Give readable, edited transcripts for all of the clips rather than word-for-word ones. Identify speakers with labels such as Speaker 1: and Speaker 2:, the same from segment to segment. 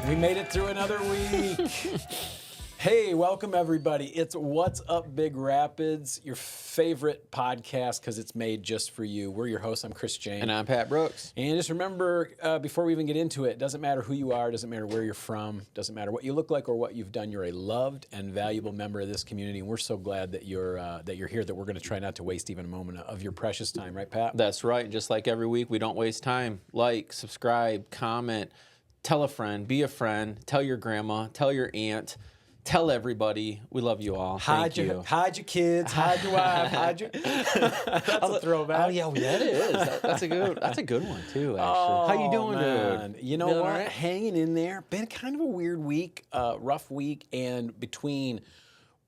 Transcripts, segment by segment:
Speaker 1: We made it through another week. Hey, welcome everybody. It's What's Up Big Rapids, your favorite podcast because it's made just for you. We're your hosts. I'm Chris James.
Speaker 2: And I'm Pat Brooks.
Speaker 1: And just remember, before we even get into it, doesn't matter who you are, doesn't matter where you're from, doesn't matter what you look like or what you've done. You're a loved and valuable member of this community, and we're so glad that you're here, that we're going to try not to waste even a moment of your precious time. Right, Pat?
Speaker 2: That's right. And just like every week, we don't waste time. Like, subscribe, comment, tell a friend, be a friend, tell your grandma, tell your aunt, tell everybody. We love you all.
Speaker 1: Hide your kids, hide your wife, hide your... That's a throwback.
Speaker 2: Oh, yeah, that is. That's a good one, too, actually.
Speaker 1: Oh,
Speaker 2: how you doing,
Speaker 1: man.
Speaker 2: dude?
Speaker 1: You know
Speaker 2: Doing
Speaker 1: what?
Speaker 2: all right?
Speaker 1: Hanging in there. Been kind of a weird week, rough week, and between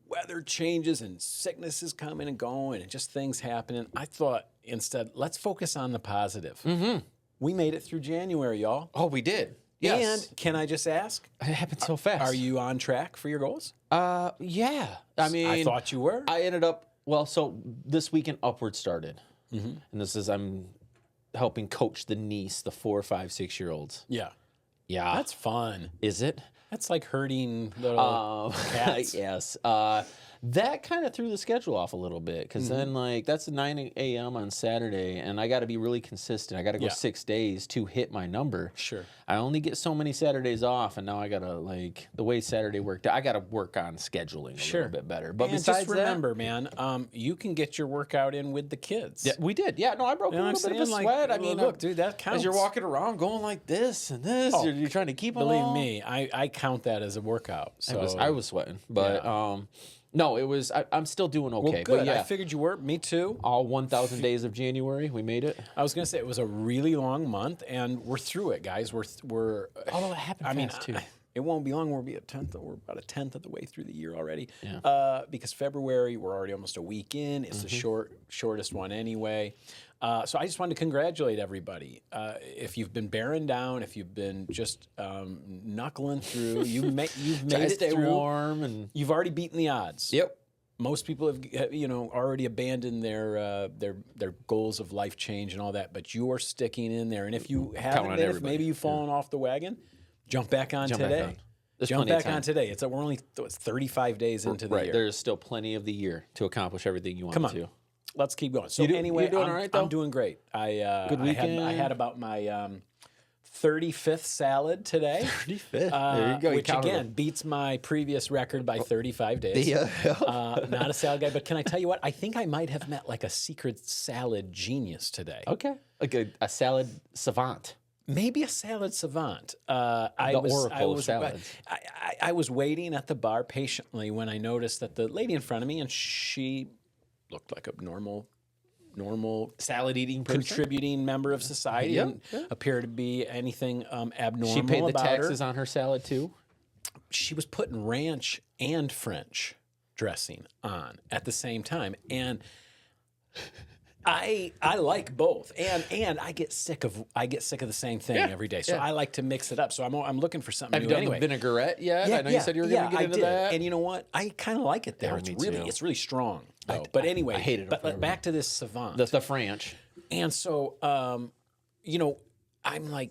Speaker 1: weather changes and sicknesses coming and going and just things happening, I thought instead, let's focus on the positive. Mm-hmm. We made it through January, y'all.
Speaker 2: Oh, we did. Yes.
Speaker 1: And can I just ask?
Speaker 2: It happened so fast.
Speaker 1: Are you on track for your goals?
Speaker 2: Yeah. I mean,
Speaker 1: I thought you were.
Speaker 2: I ended up, so this weekend Upward started. Mm-hmm. And I'm helping coach the niece, the 4, 5, 6-year-olds.
Speaker 1: Yeah.
Speaker 2: Yeah.
Speaker 1: That's fun.
Speaker 2: Is it?
Speaker 1: That's like herding little cats.
Speaker 2: Yes. That kind of threw the schedule off a little bit because then, that's 9 a.m. on Saturday, and I got to be really consistent. I got to go 6 days to hit my number.
Speaker 1: Sure.
Speaker 2: I only get so many Saturdays off, and now I got to, the way Saturday worked, I got to work on scheduling a little bit better. But
Speaker 1: and
Speaker 2: besides
Speaker 1: just remember, man, you can get your workout in with the kids.
Speaker 2: Yeah, we did. Yeah, no, I broke a little bit of a sweat. I mean,
Speaker 1: look, dude, that counts.
Speaker 2: As you're walking around going like this and this, you're trying to keep them
Speaker 1: Believe
Speaker 2: all.
Speaker 1: me, I count that as a workout. So
Speaker 2: I was sweating, but no, it was. I'm still doing okay.
Speaker 1: Well, good.
Speaker 2: But yeah,
Speaker 1: I figured you were. Me too.
Speaker 2: all 1,000 days of January, we made it.
Speaker 1: I was gonna say it was a really long month, and we're through it, guys. We're.
Speaker 2: Although it happened fast too.
Speaker 1: It won't be long. We'll be We're about a tenth of the way through the year already.
Speaker 2: Yeah.
Speaker 1: Because February, we're already almost a week in. It's the shortest one anyway. So I just wanted to congratulate everybody. If you've been bearing down, if you've been just knuckling through, you've made it
Speaker 2: stay
Speaker 1: through.
Speaker 2: warm, and
Speaker 1: You've already beaten the odds.
Speaker 2: Yep.
Speaker 1: Most people have, already abandoned their goals of life change and all that, but you are sticking in there. And if you haven't been, if maybe you've fallen off the wagon, jump back on today. Jump back on today. We're only 35 days into the year.
Speaker 2: There's still plenty of the year to accomplish everything you want to.
Speaker 1: Let's keep going. So
Speaker 2: anyway,
Speaker 1: you're doing all right, though? I'm doing great.
Speaker 2: Good weekend.
Speaker 1: I had about my 35th salad today.
Speaker 2: 35th. There you go.
Speaker 1: Which again beats my previous record by 35 days.
Speaker 2: Yeah.
Speaker 1: Not a salad guy, but can I tell you what? I think I might have met like a secret salad genius today.
Speaker 2: Okay. Like a salad savant.
Speaker 1: Maybe a salad savant.
Speaker 2: I
Speaker 1: was waiting at the bar patiently when I noticed that the lady in front of me, and she looked like a normal
Speaker 2: salad eating person,
Speaker 1: contributing member of society, and appeared to be anything abnormal.
Speaker 2: She paid the taxes
Speaker 1: her.
Speaker 2: on her salad too.
Speaker 1: She was putting ranch and French dressing on at the same time, and I like both, and I get sick of the same thing every day. So I like to mix it up. So I'm looking for something
Speaker 2: Have
Speaker 1: new.
Speaker 2: you done
Speaker 1: anyway.
Speaker 2: the vinaigrette yet? I know you said you were going to get into that.
Speaker 1: And you know what? I kind of like it there. It's really strong. Though. But anyway,
Speaker 2: I hate it.
Speaker 1: But back to this savant,
Speaker 2: the FRANCH.
Speaker 1: And so, I'm like,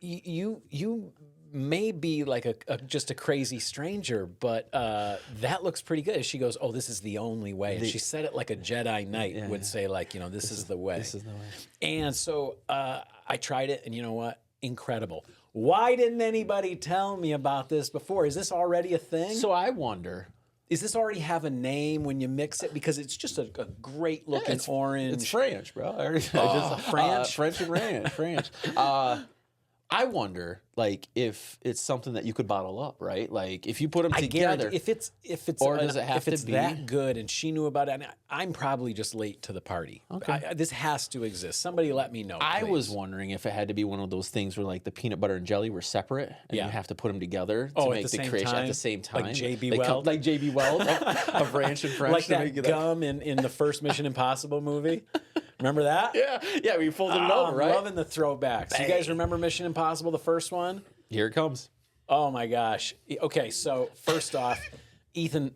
Speaker 1: you may be like just a crazy stranger, but that looks pretty good. She goes, "Oh, this is the only way." And she said it like a Jedi Knight would say, like, this is the way.
Speaker 2: This is the way.
Speaker 1: And so I tried it, and you know what? Incredible. Why didn't anybody tell me about this before? Is this already a thing?
Speaker 2: So I wonder.
Speaker 1: Does this already have a name when you mix it? Because it's just a great looking orange.
Speaker 2: It's French, bro.
Speaker 1: French?
Speaker 2: French and ranch. French. I wonder, like, if it's something that you could bottle up, right? Like, if you put them together.
Speaker 1: If it's
Speaker 2: or does it have to be
Speaker 1: that good and she knew about it, I'm probably just late to the party.
Speaker 2: Okay.
Speaker 1: This has to exist. Somebody let me know.
Speaker 2: I
Speaker 1: please.
Speaker 2: was wondering if it had to be one of those things where, like, the peanut butter and jelly were separate, and you have to put them together to make the creation at the same time.
Speaker 1: Like J.B. Weld?
Speaker 2: Like J.B. Weld of Ranch and French.
Speaker 1: Like that gum in the first Mission Impossible movie. Remember that?
Speaker 2: Yeah, we folded it over, right?
Speaker 1: I'm loving the throwbacks. You guys remember Mission Impossible, the first one?
Speaker 2: Here it comes.
Speaker 1: Oh my gosh. Okay, so first off, Ethan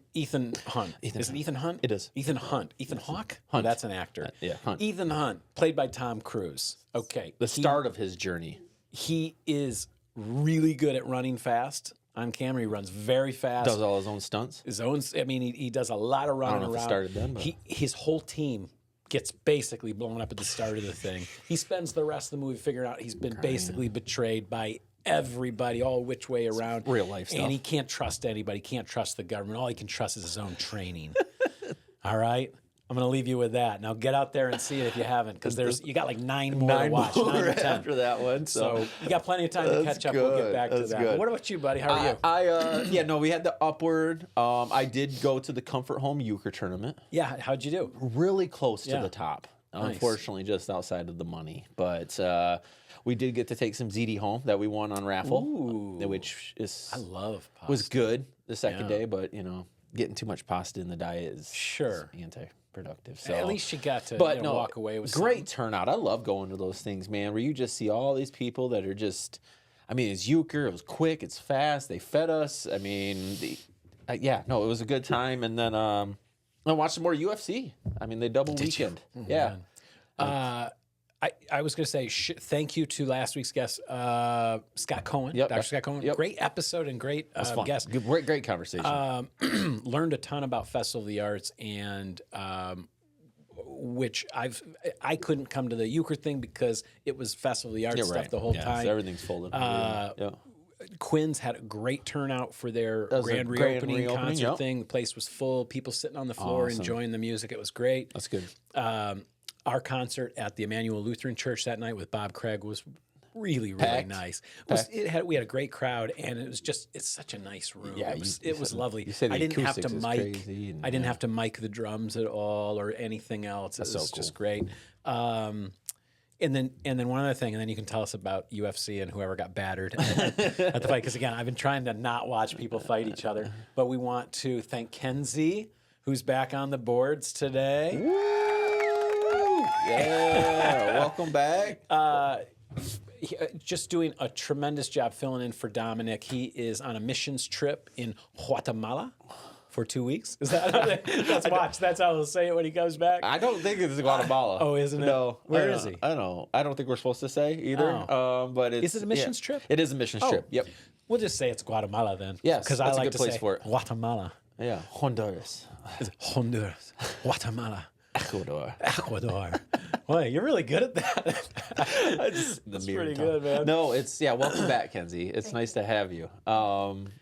Speaker 1: Hunt. Is it Ethan Hunt?
Speaker 2: It is.
Speaker 1: Ethan Hunt. Ethan Hawke?
Speaker 2: Hunt.
Speaker 1: That's an actor.
Speaker 2: Yeah, Hunt.
Speaker 1: Ethan Hunt, played by Tom Cruise. Okay.
Speaker 2: The start of his journey.
Speaker 1: He is really good at running fast. On camera, he runs very fast.
Speaker 2: Does all his own stunts.
Speaker 1: I mean, he does a lot of running
Speaker 2: I don't know
Speaker 1: around.
Speaker 2: if it started then, but...
Speaker 1: His whole team gets basically blown up at the start of the thing. He spends the rest of the movie figuring out he's been basically betrayed by everybody, all which way around.
Speaker 2: It's real life stuff.
Speaker 1: And he can't trust anybody, can't trust the government. All he can trust is his own training. All right? I'm going to leave you with that. Now get out there and see it if you haven't, because you got like 9 more to watch, 9 or 10.
Speaker 2: After that one.
Speaker 1: So you got plenty of time to catch up. We'll get back to that. But what about you, buddy? How are you?
Speaker 2: We had the Upward. I did go to the Comfort Home Euchre tournament.
Speaker 1: Yeah, how'd you do?
Speaker 2: Really close to the top.
Speaker 1: Nice.
Speaker 2: Unfortunately, just outside of the money. But we did get to take some ZD home that we won on raffle, which is was good the second day. But getting too much pasta in the diet is anti-productive. So
Speaker 1: at least you got to walk away with
Speaker 2: great turnout. I love going to those things, man, where you just see all these people that are just. I mean, it's Euchre. It was quick. It's fast. They fed us. I mean, it was a good time. And then I watched some more UFC. I mean, they double weekend. Yeah.
Speaker 1: I was going to say thank you to last week's guest, Scott Cohen. Dr. Scott Cohen.
Speaker 2: Yep.
Speaker 1: Great episode and great guest.
Speaker 2: Great conversation.
Speaker 1: Learned a ton about Festival of the Arts, and which I couldn't come to the Euchre thing because it was Festival of the Arts stuff the whole time.
Speaker 2: So everything's folded.
Speaker 1: Quinn's had a great turnout for their grand reopening concert thing. The place was full. People sitting on the floor enjoying the music. It was great.
Speaker 2: That's good.
Speaker 1: Our concert at the Immanuel Lutheran Church that night with Bob Craig was really nice. We had a great crowd, and it's such a nice room. Yeah, it was lovely. I didn't have to mic. I didn't have to mic the drums at all or anything else. It was just great. And then one other thing, and then you can tell us about UFC and whoever got battered at the fight. Because again, I've been trying to not watch people fight each other. But we want to thank Kenzie, who's back on the boards today.
Speaker 2: Woo! Yeah, welcome back.
Speaker 1: Just doing a tremendous job filling in for Dominic. He is on a missions trip in Guatemala for 2 weeks. Is that that's how he'll say it when he comes back?
Speaker 2: I don't think it's Guatemala.
Speaker 1: Oh, isn't it?
Speaker 2: No.
Speaker 1: Where is he?
Speaker 2: I don't know. I don't think we're supposed to say either. But
Speaker 1: is it a missions trip?
Speaker 2: It is a missions trip. Yep.
Speaker 1: We'll just say it's Guatemala then.
Speaker 2: Yes,
Speaker 1: because I like to say
Speaker 2: for it.
Speaker 1: Guatemala.
Speaker 2: Yeah, Honduras.
Speaker 1: Honduras. Guatemala.
Speaker 2: Ecuador.
Speaker 1: Boy, you're really good at that. That's pretty good, man.
Speaker 2: No, welcome back, Kenzie. It's nice to have you.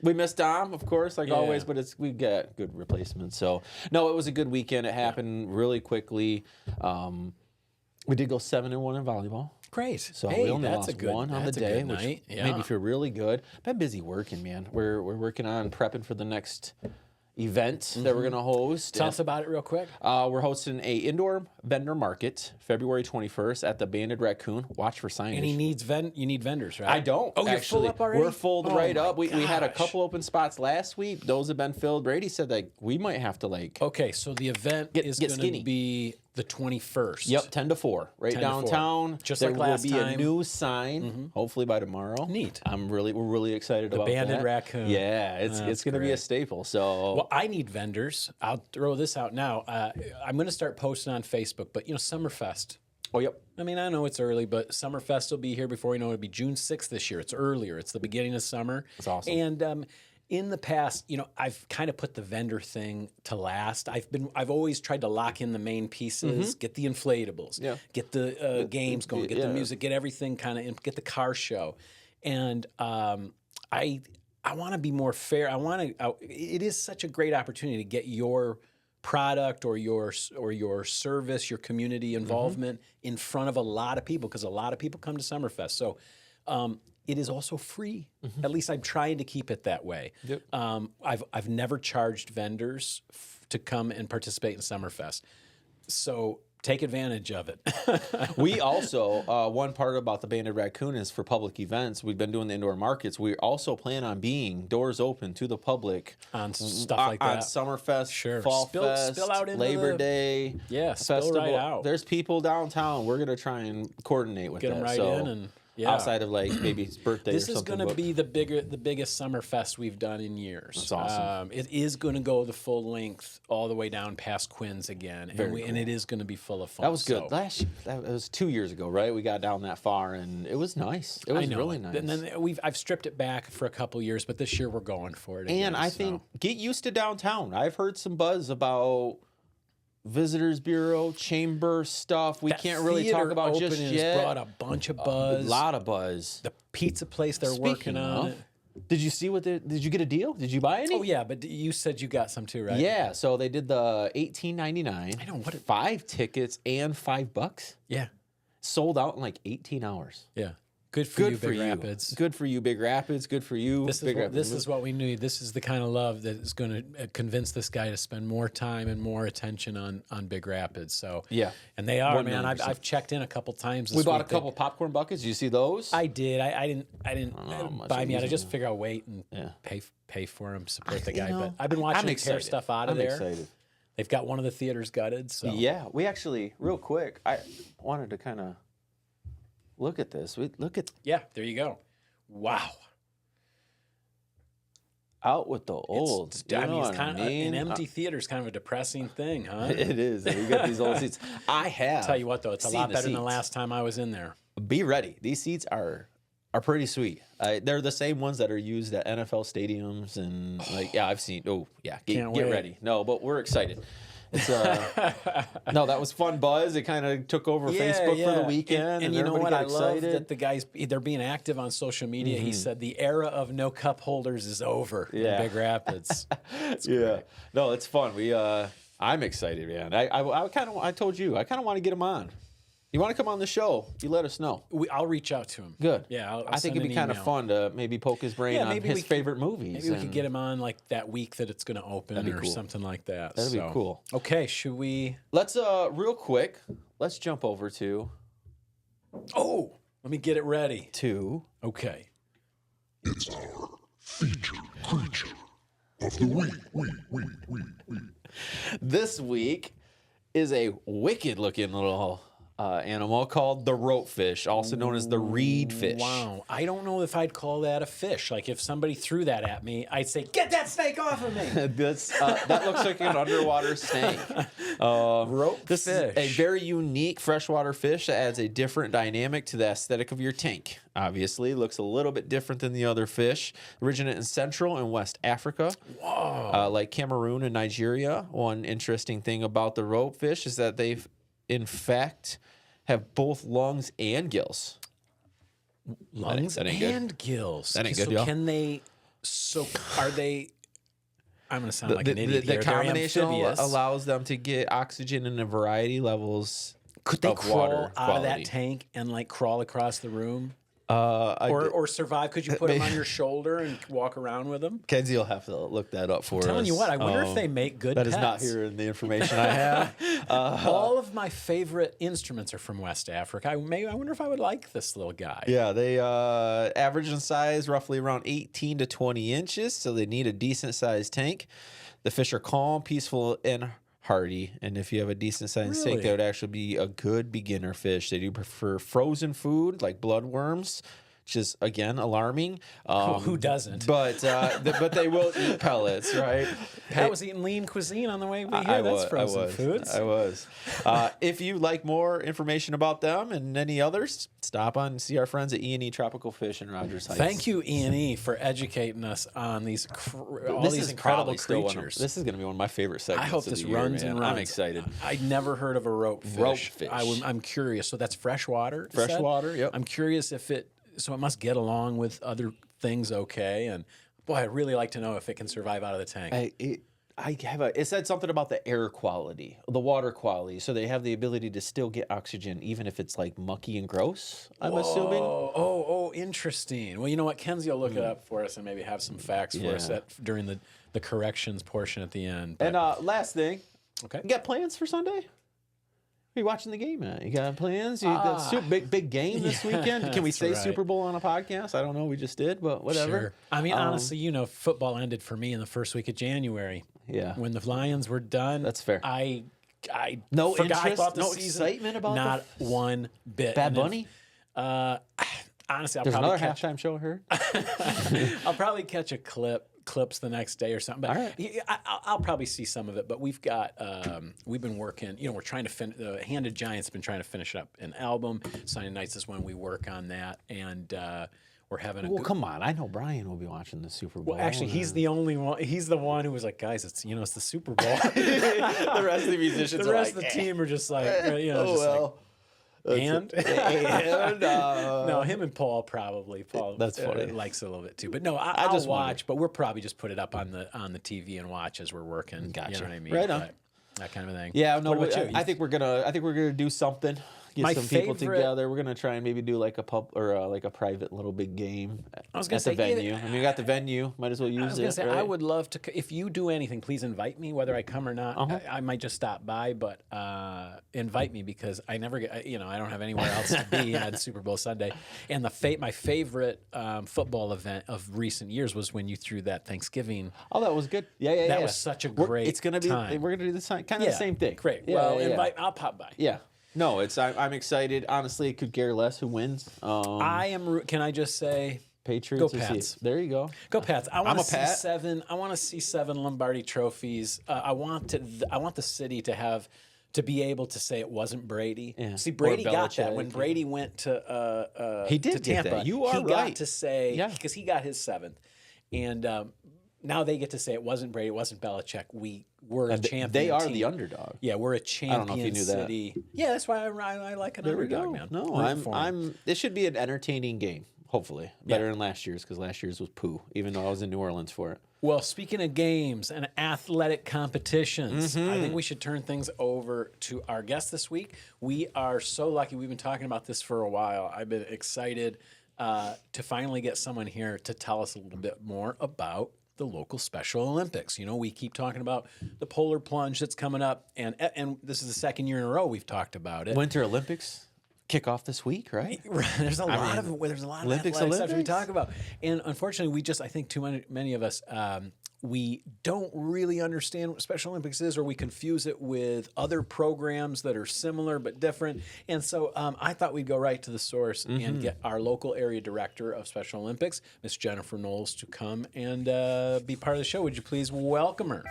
Speaker 2: We missed Dom, of course, like always, but we got good replacements. So, no, it was a good weekend. It happened really quickly. We did go 7-1 in volleyball.
Speaker 1: Great.
Speaker 2: So we only lost one on the day, which made me feel really good. Been busy working, man. We're working on prepping for the next event that we're going to host.
Speaker 1: Tell us about it real quick.
Speaker 2: We're hosting a indoor vendor market February 21st at the Banded Raccoon. Watch for signage.
Speaker 1: And you need vendors, right?
Speaker 2: I don't.
Speaker 1: Oh, you're full up already?
Speaker 2: We're full right up. We had a couple open spots last week. Those have been filled. Brady said we might have to
Speaker 1: Okay, so the event is going to be the 21st.
Speaker 2: Yep, 10 to 4, right downtown.
Speaker 1: Just like last time.
Speaker 2: There will be a new sign, hopefully by tomorrow.
Speaker 1: Neat.
Speaker 2: We're really excited about that.
Speaker 1: The Banded Raccoon.
Speaker 2: Yeah, it's going to be a staple. So,
Speaker 1: well, I need vendors. I'll throw this out now. I'm going to start posting on Facebook, but Summerfest.
Speaker 2: Oh, yep.
Speaker 1: I mean, I know it's early, but Summerfest will be here before we know it. It'll be June 6th this year. It's earlier. It's the beginning of summer.
Speaker 2: That's awesome.
Speaker 1: And in the past, I've kind of put the vendor thing to last. I've always tried to lock in the main pieces, get the inflatables, get the games going, get the music, get everything get the car show. And I want to be more fair. It is such a great opportunity to get your product or your service, your community involvement in front of a lot of people, because a lot of people come to Summerfest. So it is also free. At least I'm trying to keep it that way.
Speaker 2: Yep.
Speaker 1: I've never charged vendors to come and participate in Summerfest. So take advantage of it.
Speaker 2: We also, one part about the Banded Raccoon is for public events. We've been doing the indoor markets. We also plan on being doors open to the public
Speaker 1: on stuff like that.
Speaker 2: On Summerfest, Fall Fest,
Speaker 1: spill out into
Speaker 2: Labor Day.
Speaker 1: Yeah,
Speaker 2: festival.
Speaker 1: Spill right out.
Speaker 2: There's people downtown. We're going to try and coordinate with
Speaker 1: Get them right in and
Speaker 2: outside of like maybe his birthday
Speaker 1: This
Speaker 2: or
Speaker 1: is
Speaker 2: something.
Speaker 1: going to be the biggest Summerfest we've done in years.
Speaker 2: That's awesome.
Speaker 1: It is going to go the full length all the way down past Quinn's again, and it is going to be full of fun.
Speaker 2: That was good.
Speaker 1: So.
Speaker 2: That was 2 years ago, right? We got down that far, and it was nice. It was really nice.
Speaker 1: And then I've stripped it back for a couple years, but this year we're going for it again.
Speaker 2: And I think get used to downtown. I've heard some buzz about Visitors Bureau, chamber stuff. We can't really talk about just yet.
Speaker 1: Brought a bunch of buzz.
Speaker 2: A lot of buzz.
Speaker 1: The pizza place they're working on.
Speaker 2: Did you see did you get a deal? Did you buy any?
Speaker 1: Oh yeah, but you said you got some too, right?
Speaker 2: Yeah, so they did the $18.99.
Speaker 1: I know what
Speaker 2: 5 tickets and $5.
Speaker 1: Yeah.
Speaker 2: Sold out in like 18 hours.
Speaker 1: Yeah. Good for you, Big Rapids.
Speaker 2: Good for you, Big Rapids. Good for you,
Speaker 1: Big Rapids. This is what we need. This is the kind of love that is going to convince this guy to spend more time and more attention on Big Rapids. So
Speaker 2: yeah,
Speaker 1: and they are, man. I've checked in a couple times.
Speaker 2: We bought a couple popcorn buckets. Did you see those?
Speaker 1: I did. I didn't buy them yet. I just figure I'll wait and pay for them, support the guy. But I've been watching them tear stuff out of there.
Speaker 2: Excited.
Speaker 1: They've got one of the theaters gutted. So
Speaker 2: yeah, we actually real quick. I wanted to kind of. Look at this.
Speaker 1: Yeah, there you go. Wow.
Speaker 2: Out with the old.
Speaker 1: An empty theater is kind of a depressing thing, huh?
Speaker 2: It is. You got these old seats. I have.
Speaker 1: Tell you what, though, it's a lot better than the last time I was in there.
Speaker 2: Be ready. These seats are pretty sweet. They're the same ones that are used at NFL stadiums and I've seen. Oh yeah, get ready. No, but we're excited. It's no, that was fun buzz. It kind of took over Facebook for the weekend,
Speaker 1: and you know what? I love that the guys they're being active on social media. He said the era of no cup holders is over in Big Rapids.
Speaker 2: Great. No, it's fun. I'm excited, man. I told you I kind of want to get him on. You want to come on the show? You let us know.
Speaker 1: I'll reach out to him.
Speaker 2: Good.
Speaker 1: Yeah,
Speaker 2: I think it'd be kind of fun to maybe poke his brain on his favorite movies.
Speaker 1: Maybe we could get him on like that week that it's going to open or something like that.
Speaker 2: That'd be cool.
Speaker 1: Okay, should we?
Speaker 2: Let's real quick. Let's jump over to.
Speaker 1: Oh, let me get it ready.
Speaker 2: Okay.
Speaker 3: It's our featured creature of the week.
Speaker 2: This week is a wicked-looking little animal called the ropefish, also known as the reed fish.
Speaker 1: Wow. I don't know if I'd call that a fish. Like, if somebody threw that at me, I'd say, get that snake off of me.
Speaker 2: That looks like an underwater snake.
Speaker 1: Ropefish.
Speaker 2: This is a very unique freshwater fish that adds a different dynamic to the aesthetic of your tank. Obviously, looks a little bit different than the other fish. Originated in Central and West Africa, like Cameroon and Nigeria. One interesting thing about the ropefish is that they've, in fact, have both lungs and gills.
Speaker 1: Lungs and gills.
Speaker 2: That ain't good, y'all.
Speaker 1: Are they... I'm going to sound like an idiot here.
Speaker 2: The combination allows them to get oxygen in a variety levels.
Speaker 1: Could they crawl out of that tank and like crawl across the room? Or survive? Could you put them on your shoulder and walk around with them?
Speaker 2: Kenzie will have to look that up for us.
Speaker 1: I'm telling you what, I wonder if they make good pets.
Speaker 2: That is not here in the information I have.
Speaker 1: All of my favorite instruments are from West Africa. I wonder if I would like this little guy.
Speaker 2: Yeah, they average in size roughly around 18 to 20 inches, so they need a decent-sized tank. The fish are calm, peaceful, and hardy, and if you have a decent sized tank, that would actually be a good beginner fish. They do prefer frozen food like bloodworms, which is again alarming.
Speaker 1: Who doesn't?
Speaker 2: But they will eat pellets, right?
Speaker 1: Pat was eating lean cuisine on the way here. That's frozen foods.
Speaker 2: I was. If you like more information about them and any others, stop on and see our friends at E&E Tropical Fish in Rogers Heights.
Speaker 1: Thank you, E&E, for educating us on these these incredible creatures.
Speaker 2: This is going to be one of my favorite segments.
Speaker 1: I hope this runs and runs.
Speaker 2: I'm excited.
Speaker 1: I'd never heard of a ropefish. I'm curious. So that's freshwater?
Speaker 2: Freshwater, yep.
Speaker 1: I'm curious if it must get along with other things okay. And boy, I'd really like to know if it can survive out of the tank.
Speaker 2: It said something about the air quality, the water quality, so they have the ability to still get oxygen even if it's like mucky and gross, I'm assuming.
Speaker 1: Oh, interesting. Well, you know what? Kenzie will look it up for us and maybe have some facts for us during the corrections portion at the end.
Speaker 2: But, and last thing,
Speaker 1: okay,
Speaker 2: you got plans for Sunday? Are you watching the game, man? You got plans? You got big game this weekend? Can we say Super Bowl on a podcast? I don't know. We just did, but whatever.
Speaker 1: Sure. I mean, honestly, football ended for me in the first week of January.
Speaker 2: Yeah.
Speaker 1: When the Lions were done.
Speaker 2: That's fair.
Speaker 1: I
Speaker 2: no
Speaker 1: forgot
Speaker 2: interest,
Speaker 1: about the
Speaker 2: no
Speaker 1: season.
Speaker 2: excitement about
Speaker 1: Not one bit.
Speaker 2: Bad Bunny?
Speaker 1: honestly,
Speaker 2: There's another halftime show, I heard.
Speaker 1: I'll probably catch clips the next day or something. But
Speaker 2: All right.
Speaker 1: I'll probably see some of it. But we've been working. We're trying to Handed Giant's been trying to finish up an album. Sunday nights is when we work on that, and we're having
Speaker 2: Well, come on. I know Brian will be watching the Super Bowl.
Speaker 1: Well, actually, he's the only one. He's the one who was like, guys, it's the Super Bowl.
Speaker 2: The rest of the musicians
Speaker 1: the rest of the team are just like, and no, him and Paul probably. Paul,
Speaker 2: that's funny.
Speaker 1: Likes it a little bit too. But no, I'll just watch. But we'll probably just put it up on the TV and watch as we're working.
Speaker 2: Gotcha.
Speaker 1: You know what I mean?
Speaker 2: Right on.
Speaker 1: That kind of thing.
Speaker 2: Yeah, no.
Speaker 1: What about you?
Speaker 2: I think we're gonna do something. Get some people together. We're gonna try and maybe do like a pub or like a private little big game at the venue. I mean, we got the venue. Might as well use it. I was gonna say,
Speaker 1: I would love to. If you do anything, please invite me, whether I come or not. I might just stop by, but invite me because I never get. I don't have anywhere else to be on Super Bowl Sunday. And my favorite football event of recent years was when you threw that Thanksgiving.
Speaker 2: Oh, that was good. Yeah.
Speaker 1: That was such a great.
Speaker 2: It's gonna be.
Speaker 1: Time.
Speaker 2: We're gonna do the kind of the same thing.
Speaker 1: Great.
Speaker 2: Yeah,
Speaker 1: well, invite. I'll pop by.
Speaker 2: Yeah. No, I'm excited. Honestly, it could care less who wins.
Speaker 1: I am. Can I just say,
Speaker 2: Patriots?
Speaker 1: Go Pats.
Speaker 2: There you go.
Speaker 1: Go Pats. I want to see
Speaker 2: Pat.
Speaker 1: 7. I want to see 7 Lombardi trophies. I want the city to be able to say it wasn't Brady.
Speaker 2: Yeah.
Speaker 1: See, Brady got that
Speaker 2: Belichick,
Speaker 1: when Brady went to
Speaker 2: he did
Speaker 1: to Tampa.
Speaker 2: get that. You are
Speaker 1: he
Speaker 2: right.
Speaker 1: got to say because he got his 7th, and now they get to say it wasn't Brady, it wasn't Belichick. We're a champion.
Speaker 2: They are
Speaker 1: team.
Speaker 2: the underdog.
Speaker 1: Yeah, we're a champion
Speaker 2: I don't know if you knew
Speaker 1: city. That. Yeah, that's why I like an underdog, man.
Speaker 2: No, This should be an entertaining game. Hopefully, better than last year's because last year's was poo. Even though I was in New Orleans for it.
Speaker 1: Well, speaking of games and athletic competitions, I think we should turn things over to our guest this week. We are so lucky. We've been talking about this for a while. I've been excited to finally get someone here to tell us a little bit more about the local Special Olympics. We keep talking about the Polar Plunge that's coming up, and this is the second year in a row we've talked about it.
Speaker 2: Winter Olympics kick off this week, right?
Speaker 1: There's a lot of athletic stuff we talk about, and unfortunately, I think too many of us. We don't really understand what Special Olympics is, or we confuse it with other programs that are similar but different. And so I thought we'd go right to the source and get our local area director of Special Olympics, Miss Jennifer Knowles, to come and be part of the show. Would you please welcome her?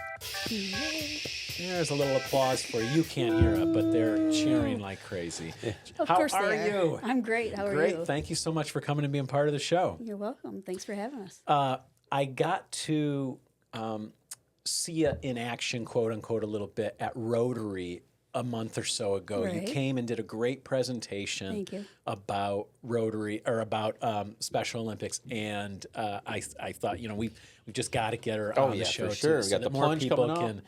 Speaker 1: There's a little applause for you. You can't hear it, but they're cheering like crazy.
Speaker 4: Of course
Speaker 1: How are you?
Speaker 4: I'm great. How are you?
Speaker 1: Great. Thank you so much for coming and being part of the show.
Speaker 4: You're welcome. Thanks for having us.
Speaker 1: I got to see you in action, quote unquote, a little bit at Rotary a month or so ago.
Speaker 4: Right.
Speaker 1: You came and did a great presentation
Speaker 4: Thank you.
Speaker 1: about Rotary or about Special Olympics, and I thought we've just got to get her on the show
Speaker 2: for sure.
Speaker 1: so
Speaker 2: We got
Speaker 1: that
Speaker 2: the
Speaker 1: more
Speaker 2: plunge
Speaker 1: people
Speaker 2: coming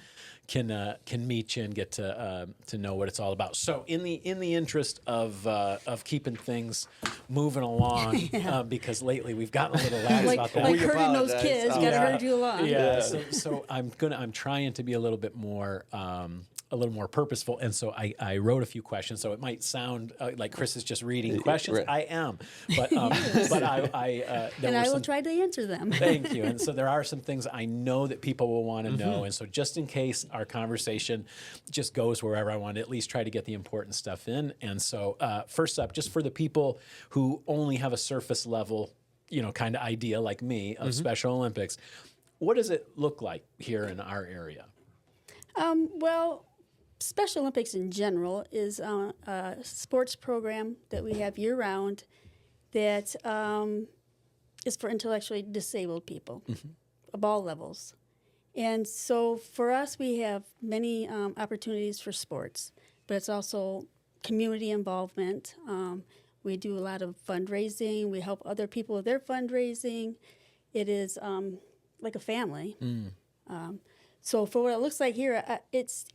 Speaker 2: up.
Speaker 1: can meet you and get to know what it's all about. So in the interest of keeping things moving along, because lately we've gotten a little lax about that.
Speaker 4: Like herding those kids, got to herd you along.
Speaker 1: Yeah. So I'm trying to be a little bit more purposeful, and so I wrote a few questions. So it might sound like Chris is just reading questions.
Speaker 2: Right.
Speaker 1: I am, but I
Speaker 4: will try to answer them.
Speaker 1: Thank you. And so there are some things I know that people will want to know, and so just in case our conversation just goes wherever I want to at least try to get the important stuff in. And so first up, just for the people who only have a surface level, kind of idea like me of Special Olympics, what does it look like here in our area?
Speaker 4: Well, Special Olympics in general is a sports program that we have year-round that is for intellectually disabled people of all levels. And so for us, we have many opportunities for sports, but it's also community involvement. We do a lot of fundraising. We help other people with their fundraising. It is like a family. So for what it looks like here, it's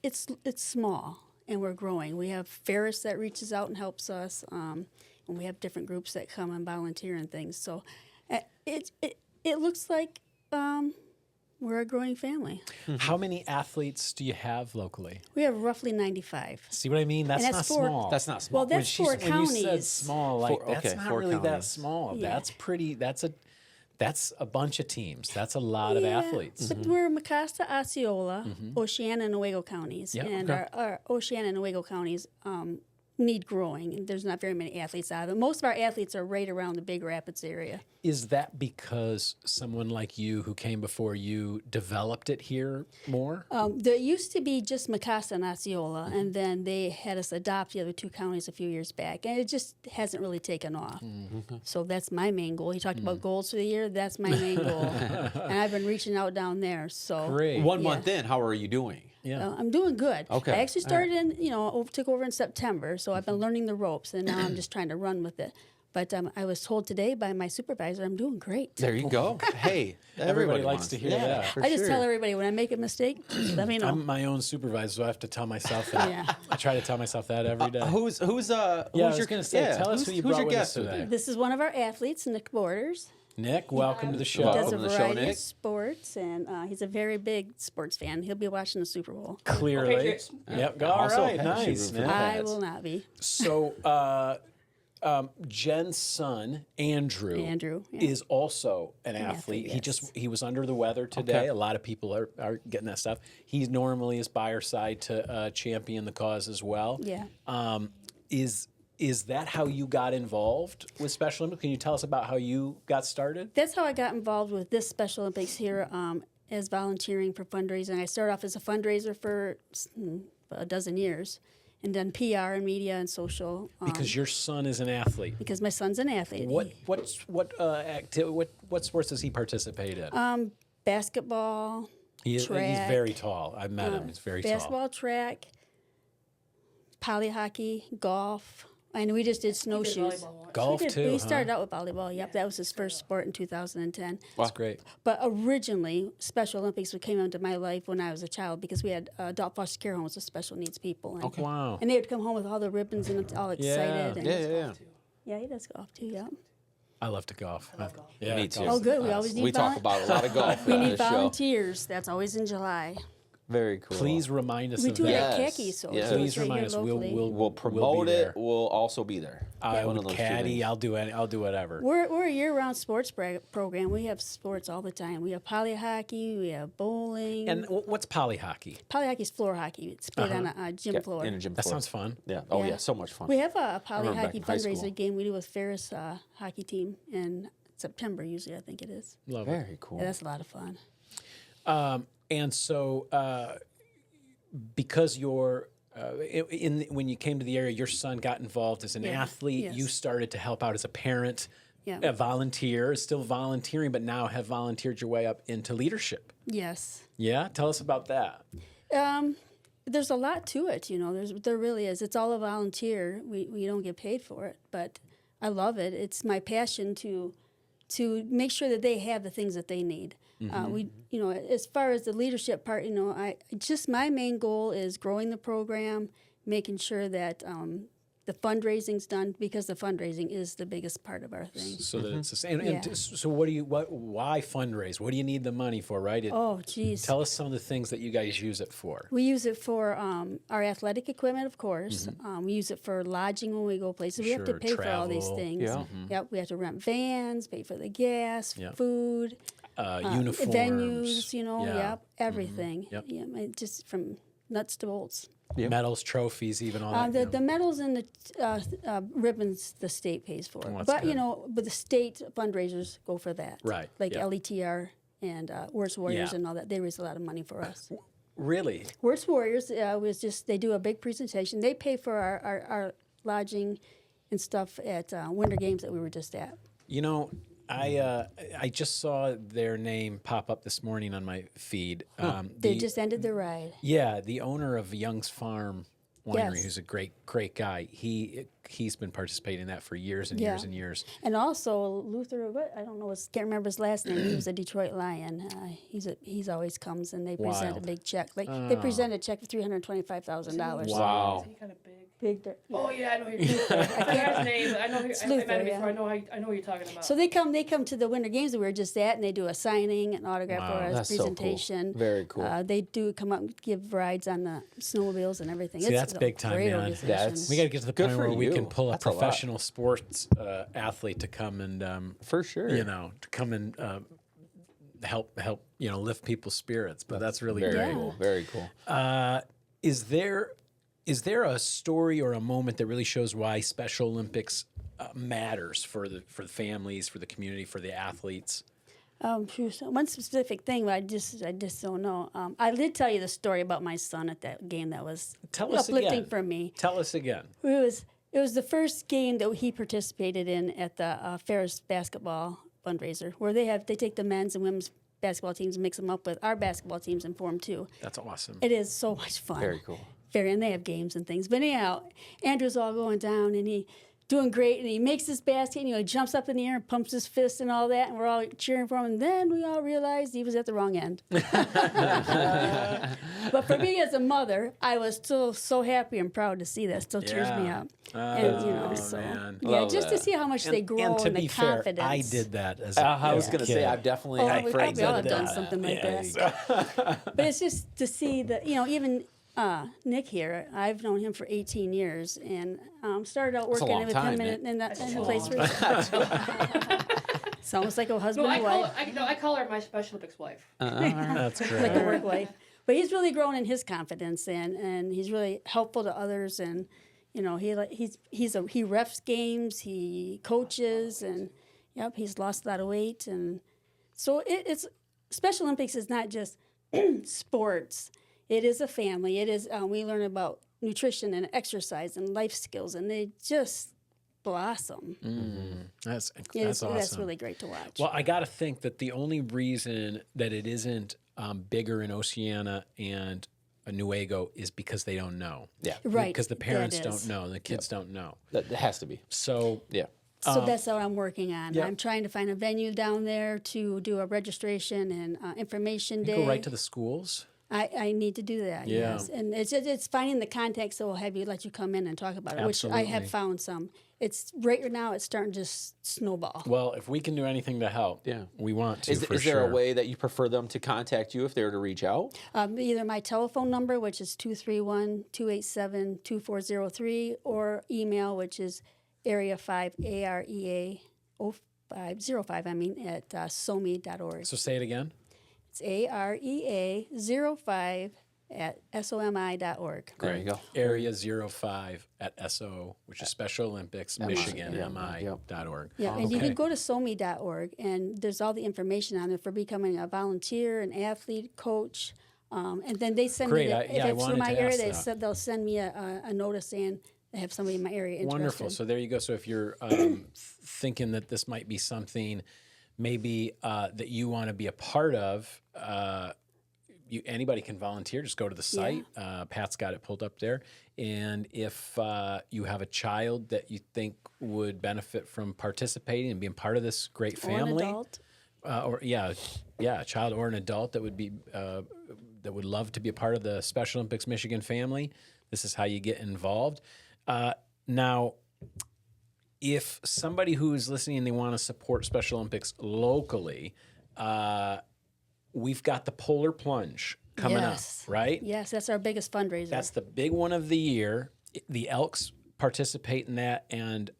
Speaker 4: small, and we're growing. We have Ferris that reaches out and helps us, and we have different groups that come and volunteer and things. So it looks like we're a growing family.
Speaker 1: How many athletes do you have locally?
Speaker 4: We have roughly 95.
Speaker 1: See what I mean? That's not small.
Speaker 2: That's not small.
Speaker 4: Well, that's four
Speaker 1: when
Speaker 4: counties.
Speaker 1: you said small, that's not
Speaker 2: 4
Speaker 1: really that
Speaker 2: counties.
Speaker 1: small.
Speaker 4: Yeah.
Speaker 1: That's pretty. That's a bunch of teams. That's a lot of athletes.
Speaker 4: But we're Mecosta, Osceola, Oceana, and Owego counties.
Speaker 1: Yeah,
Speaker 4: and
Speaker 1: okay.
Speaker 4: our Oceana and Owego counties need growing. There's not very many athletes out of it. Most of our athletes are right around the Big Rapids area.
Speaker 1: Is that because someone like you who came before you developed it here more?
Speaker 4: There used to be just Mikasa and Osceola, and then they had us adopt the other two counties a few years back, and it just hasn't really taken off. So that's my main goal. He talked about goals for the year. That's my main goal, and I've been reaching out down there. So
Speaker 1: Great.
Speaker 2: 1 month in, how are you doing?
Speaker 1: Yeah.
Speaker 4: I'm doing good.
Speaker 2: Okay.
Speaker 4: I actually started took over in September, so I've been learning the ropes, and now I'm just trying to run with it. But I was told today by my supervisor I'm doing great.
Speaker 2: There you go. Hey,
Speaker 1: Everybody likes
Speaker 2: wants-
Speaker 1: to hear
Speaker 2: yeah,
Speaker 1: that.
Speaker 2: for
Speaker 4: I just
Speaker 2: sure.
Speaker 4: tell everybody when I make a mistake, just let me know.
Speaker 1: I'm my own supervisor, so I have to tell myself that.
Speaker 4: Yeah.
Speaker 1: I try to tell myself that every day.
Speaker 2: Who's
Speaker 1: yeah, I was
Speaker 2: your
Speaker 1: going to say, tell us who you
Speaker 2: who's
Speaker 1: brought
Speaker 2: your
Speaker 1: with us
Speaker 2: guest
Speaker 1: today.
Speaker 4: This is one of our athletes, Nick Borders.
Speaker 1: Nick, welcome to the show.
Speaker 4: He does a
Speaker 2: Welcome to the show,
Speaker 4: variety
Speaker 2: Nick.
Speaker 4: of sports, and he's a very big sports fan. He'll be watching the Super Bowl.
Speaker 1: Clearly.
Speaker 5: Patriots.
Speaker 1: Yep. All
Speaker 2: Also
Speaker 1: right.
Speaker 2: a Pats
Speaker 1: Nice,
Speaker 2: shooter for
Speaker 1: Nick.
Speaker 2: the
Speaker 4: I
Speaker 2: Pats.
Speaker 4: will not be.
Speaker 1: So, Jen's son, Andrew,
Speaker 4: Yeah.
Speaker 1: is also an athlete.
Speaker 4: athlete,
Speaker 1: He was under the weather today.
Speaker 2: Okay.
Speaker 1: A lot of people are getting that stuff. He normally is by our side to champion the cause as well.
Speaker 4: Yeah.
Speaker 1: Is that how you got involved with Special Olympics? Can you tell us about how you got started?
Speaker 4: That's how I got involved with this Special Olympics here as volunteering for fundraising. I started off as a fundraiser for a dozen years, and done PR and media and social.
Speaker 1: Because your son is an athlete.
Speaker 4: Because my son's an athlete.
Speaker 1: What sports does he participate in?
Speaker 4: Basketball,
Speaker 1: He's
Speaker 4: track,
Speaker 1: very tall. I met him. He's very
Speaker 4: basketball, track, poly hockey, golf, and we just did snowshoes.
Speaker 1: Golf too.
Speaker 4: We started out with volleyball. Yep, that was his first sport in 2010.
Speaker 1: That's great.
Speaker 4: But originally, Special Olympics came into my life when I was a child because we had adult foster care homes with special needs people. And,
Speaker 1: Wow.
Speaker 4: and they would come home with all the ribbons and all excited. And
Speaker 2: Yeah.
Speaker 4: yeah, he does golf too. Yeah.
Speaker 1: I love to golf.
Speaker 5: Yeah,
Speaker 2: Me
Speaker 1: it's
Speaker 2: too.
Speaker 1: awesome.
Speaker 4: Oh, good. We always need
Speaker 2: We talk about a lot of golf
Speaker 4: we
Speaker 2: on
Speaker 4: need
Speaker 2: this show.
Speaker 4: volunteers. That's always in July.
Speaker 2: Very cool.
Speaker 1: Please remind us
Speaker 4: We
Speaker 1: of
Speaker 4: do it
Speaker 1: that.
Speaker 4: at
Speaker 2: Yes.
Speaker 4: Khaki, so
Speaker 2: Yes.
Speaker 4: so
Speaker 1: Please
Speaker 4: it's right
Speaker 1: remind
Speaker 4: here
Speaker 1: us.
Speaker 4: locally.
Speaker 2: We'll promote
Speaker 1: be
Speaker 2: it.
Speaker 1: there.
Speaker 2: We'll also be there.
Speaker 1: I
Speaker 2: One
Speaker 1: would
Speaker 2: of those two
Speaker 1: caddy.
Speaker 2: things.
Speaker 1: I'll do whatever.
Speaker 4: We're a year-round sports program. We have sports all the time. We have poly hockey. We have bowling.
Speaker 1: And what's poly hockey?
Speaker 4: poly hockey is floor hockey. It's played on a gym
Speaker 2: Yeah,
Speaker 4: floor.
Speaker 2: in a gym
Speaker 1: That
Speaker 2: floor.
Speaker 1: sounds fun.
Speaker 2: Yeah. Oh,
Speaker 4: Yeah.
Speaker 2: yeah. So much fun.
Speaker 4: We have a poly
Speaker 2: remember back
Speaker 4: hockey
Speaker 2: in high
Speaker 4: fundraiser
Speaker 2: school.
Speaker 4: game we do with Ferris hockey team in September. Usually, I think it is.
Speaker 1: Love it.
Speaker 2: Very cool.
Speaker 4: Yeah, that's a lot of fun.
Speaker 1: And so, because you're when you came to the area, your son got involved as an
Speaker 4: Yeah.
Speaker 1: athlete.
Speaker 4: Yes.
Speaker 1: You started to help out as a parent,
Speaker 4: Yeah.
Speaker 1: a volunteer, still volunteering, but now have volunteered your way up into leadership.
Speaker 4: Yes.
Speaker 1: Yeah, tell us about that.
Speaker 4: There's a lot to it, you know. There really is. It's all a volunteer. We don't get paid for it, but I love it. It's my passion to make sure that they have the things that they need. As far as the leadership part, my main goal is growing the program, making sure that the fundraising's done, because the fundraising is the biggest part of our thing.
Speaker 1: So that it's the same.
Speaker 4: Yeah.
Speaker 1: So why fundraise? What do you need the money for? Right?
Speaker 4: Oh, geez.
Speaker 1: Tell us some of the things that you guys use it for.
Speaker 4: We use it for our athletic equipment, of course. We use it for lodging when we go places. We have to
Speaker 1: Sure,
Speaker 4: pay for all these
Speaker 1: travel.
Speaker 4: things.
Speaker 2: Yeah.
Speaker 4: Yep, we have to rent vans, pay for the gas,
Speaker 1: Yep.
Speaker 4: food,
Speaker 1: Uniforms.
Speaker 4: venues,
Speaker 1: Yeah.
Speaker 4: everything.
Speaker 1: Yep.
Speaker 4: Yeah, just from nuts to bolts.
Speaker 1: Medals, trophies, even all that.
Speaker 4: The medals and the ribbons the state pays for.
Speaker 1: that's
Speaker 4: But,
Speaker 1: good.
Speaker 4: but the state fundraisers go for that.
Speaker 1: Right,
Speaker 4: Like
Speaker 1: yeah.
Speaker 4: LETR and Worst Warriors
Speaker 1: Yeah.
Speaker 4: and all that. They raise a lot of money for us.
Speaker 1: Really?
Speaker 4: Worst Warriors they do a big presentation. They pay for our lodging and stuff at Winter Games that we were just at.
Speaker 1: You know, I just saw their name pop up this morning on my feed.
Speaker 4: They just ended their ride.
Speaker 1: Yeah, the owner of Young's Farm Winery,
Speaker 4: Yes.
Speaker 1: who's a great guy. He's been participating in that for years and
Speaker 4: Yeah.
Speaker 1: years and years.
Speaker 4: And also Luther, I don't know, can't remember his last name. He was a Detroit Lion. He's always comes and they present
Speaker 1: Wild.
Speaker 4: a big check. They present a check for $325,000.
Speaker 2: Wow.
Speaker 5: Is he kind of big?
Speaker 4: Big.
Speaker 5: Oh yeah, I know who you're talking about. I forgot his name, but I know I met
Speaker 4: Luther,
Speaker 5: him
Speaker 4: yeah.
Speaker 5: before. I know who you're talking about.
Speaker 4: So they come to the Winter Games that we were just at, and they do a signing, an autograph
Speaker 1: Wow,
Speaker 4: for us,
Speaker 2: that's so cool.
Speaker 4: presentation.
Speaker 2: Very cool.
Speaker 4: They do come up and give rides on the snowmobiles and everything.
Speaker 1: See,
Speaker 4: It's
Speaker 1: that's
Speaker 4: a
Speaker 1: big time,
Speaker 4: great
Speaker 1: man.
Speaker 4: organization.
Speaker 2: That's-
Speaker 1: We got to get to the
Speaker 2: Good
Speaker 1: point
Speaker 2: for
Speaker 1: where we
Speaker 2: you.
Speaker 1: can pull a
Speaker 2: That's a lot.
Speaker 1: professional sports athlete to come and
Speaker 2: For sure.
Speaker 1: to come and help lift people's spirits. But that's really
Speaker 2: Very
Speaker 1: great.
Speaker 2: cool. Very cool.
Speaker 1: Is there Is there a story or a moment that really shows why Special Olympics matters for the families, for the community, for the athletes?
Speaker 4: One specific thing, but I just don't know. I did tell you the story about my son at that game that was uplifting for me.
Speaker 1: Tell us again.
Speaker 4: It was the first game that he participated in at the Ferris basketball fundraiser, where they take the men's and women's basketball teams and mix them up with our basketball teams and form too.
Speaker 1: That's awesome.
Speaker 4: It is so much fun.
Speaker 2: Very cool.
Speaker 4: And they have games and things. But anyhow, Andrew's all going down and he doing great, and he makes this basket, and he jumps up in the air and pumps his fist and all that, and we're all cheering for him, and then we all realized he was at the wrong end. But for me as a mother, I was still so happy and proud to see that. Still cheers me up.
Speaker 1: Man.
Speaker 4: Just to see how much they grow
Speaker 1: and
Speaker 4: and
Speaker 1: to
Speaker 4: the
Speaker 1: be fair,
Speaker 4: confidence.
Speaker 1: I did that as
Speaker 2: I was
Speaker 1: a
Speaker 2: going to
Speaker 1: kid.
Speaker 2: say, I've definitely had
Speaker 4: we
Speaker 2: friends
Speaker 4: all
Speaker 2: that
Speaker 4: have
Speaker 2: did
Speaker 4: done
Speaker 2: that.
Speaker 4: something like that. But it's just to see that, even Nick here, I've known him for 18 years, and started out
Speaker 2: That's a
Speaker 4: working
Speaker 2: long
Speaker 4: with
Speaker 2: time,
Speaker 4: him in
Speaker 5: That's
Speaker 4: the
Speaker 5: a
Speaker 4: place
Speaker 5: long
Speaker 4: where it's almost like a husband
Speaker 5: No,
Speaker 4: and wife,
Speaker 5: I call her my Special Olympics wife.
Speaker 1: That's great.
Speaker 4: like a work wife. But he's really grown in his confidence, and he's really helpful to others, and he refs games, he coaches, and he's lost a lot of weight, and so it's Special Olympics is not just sports. It is a family. It is we learn about nutrition and exercise and life skills, and they just blossom.
Speaker 1: That's awesome.
Speaker 4: That's really great to watch.
Speaker 1: Well, I got to think that the only reason that it isn't bigger in Oceana and Newaygo is because they don't know.
Speaker 2: Yeah.
Speaker 4: Right.
Speaker 1: Because the parents
Speaker 4: that
Speaker 1: don't
Speaker 4: is.
Speaker 1: know, the kids don't know.
Speaker 2: That has to be.
Speaker 1: So
Speaker 2: Yeah.
Speaker 4: So that's what I'm working on.
Speaker 1: Yep.
Speaker 4: I'm trying to find a venue down there to do a registration and information day.
Speaker 1: go right to the schools.
Speaker 4: I need to do that.
Speaker 1: Yeah.
Speaker 4: Yes, and it's finding the contacts that will let you come in and talk about it, which I
Speaker 1: Absolutely.
Speaker 4: have found some. It's right now. It's starting to just snowball.
Speaker 1: Well, if we can do anything to help, we want to.
Speaker 2: Is there a way that you prefer them to contact you if they were to reach out?
Speaker 4: Either my telephone number, which is 231-287-2403, or email, which is area 5 AREA 0505. at somi.org.
Speaker 1: So say it again.
Speaker 4: It's AREA 05 at SOMI.org.
Speaker 2: There you go.
Speaker 1: Area 05 at SO, which is Special Olympics, Michigan, MI.org.
Speaker 4: Yeah, and you can go to SOMI.org, and there's all the information on there for becoming a volunteer, an athlete, coach. And then they send
Speaker 1: Great.
Speaker 4: me,
Speaker 1: I
Speaker 4: if it's
Speaker 1: wanted
Speaker 4: through my
Speaker 1: to
Speaker 4: area,
Speaker 1: ask that.
Speaker 4: they'll send me a notice saying they have somebody in my area interested.
Speaker 1: Wonderful. So there you go. So if you're thinking that this might be something maybe that you want to be a part of, anybody can volunteer. Just go to the site. Pat's got it pulled up there. And if you have a child that you think would benefit from participating and being part of this great family,
Speaker 4: Or an adult.
Speaker 1: a child or an adult that would be that would love to be a part of the Special Olympics Michigan family, this is how you get involved. Now, if somebody who is listening and they want to support Special Olympics locally, we've got the Polar Plunge coming up, right?
Speaker 4: Yes, that's our biggest fundraiser.
Speaker 1: That's the big one of the year. The Elks participate in that, and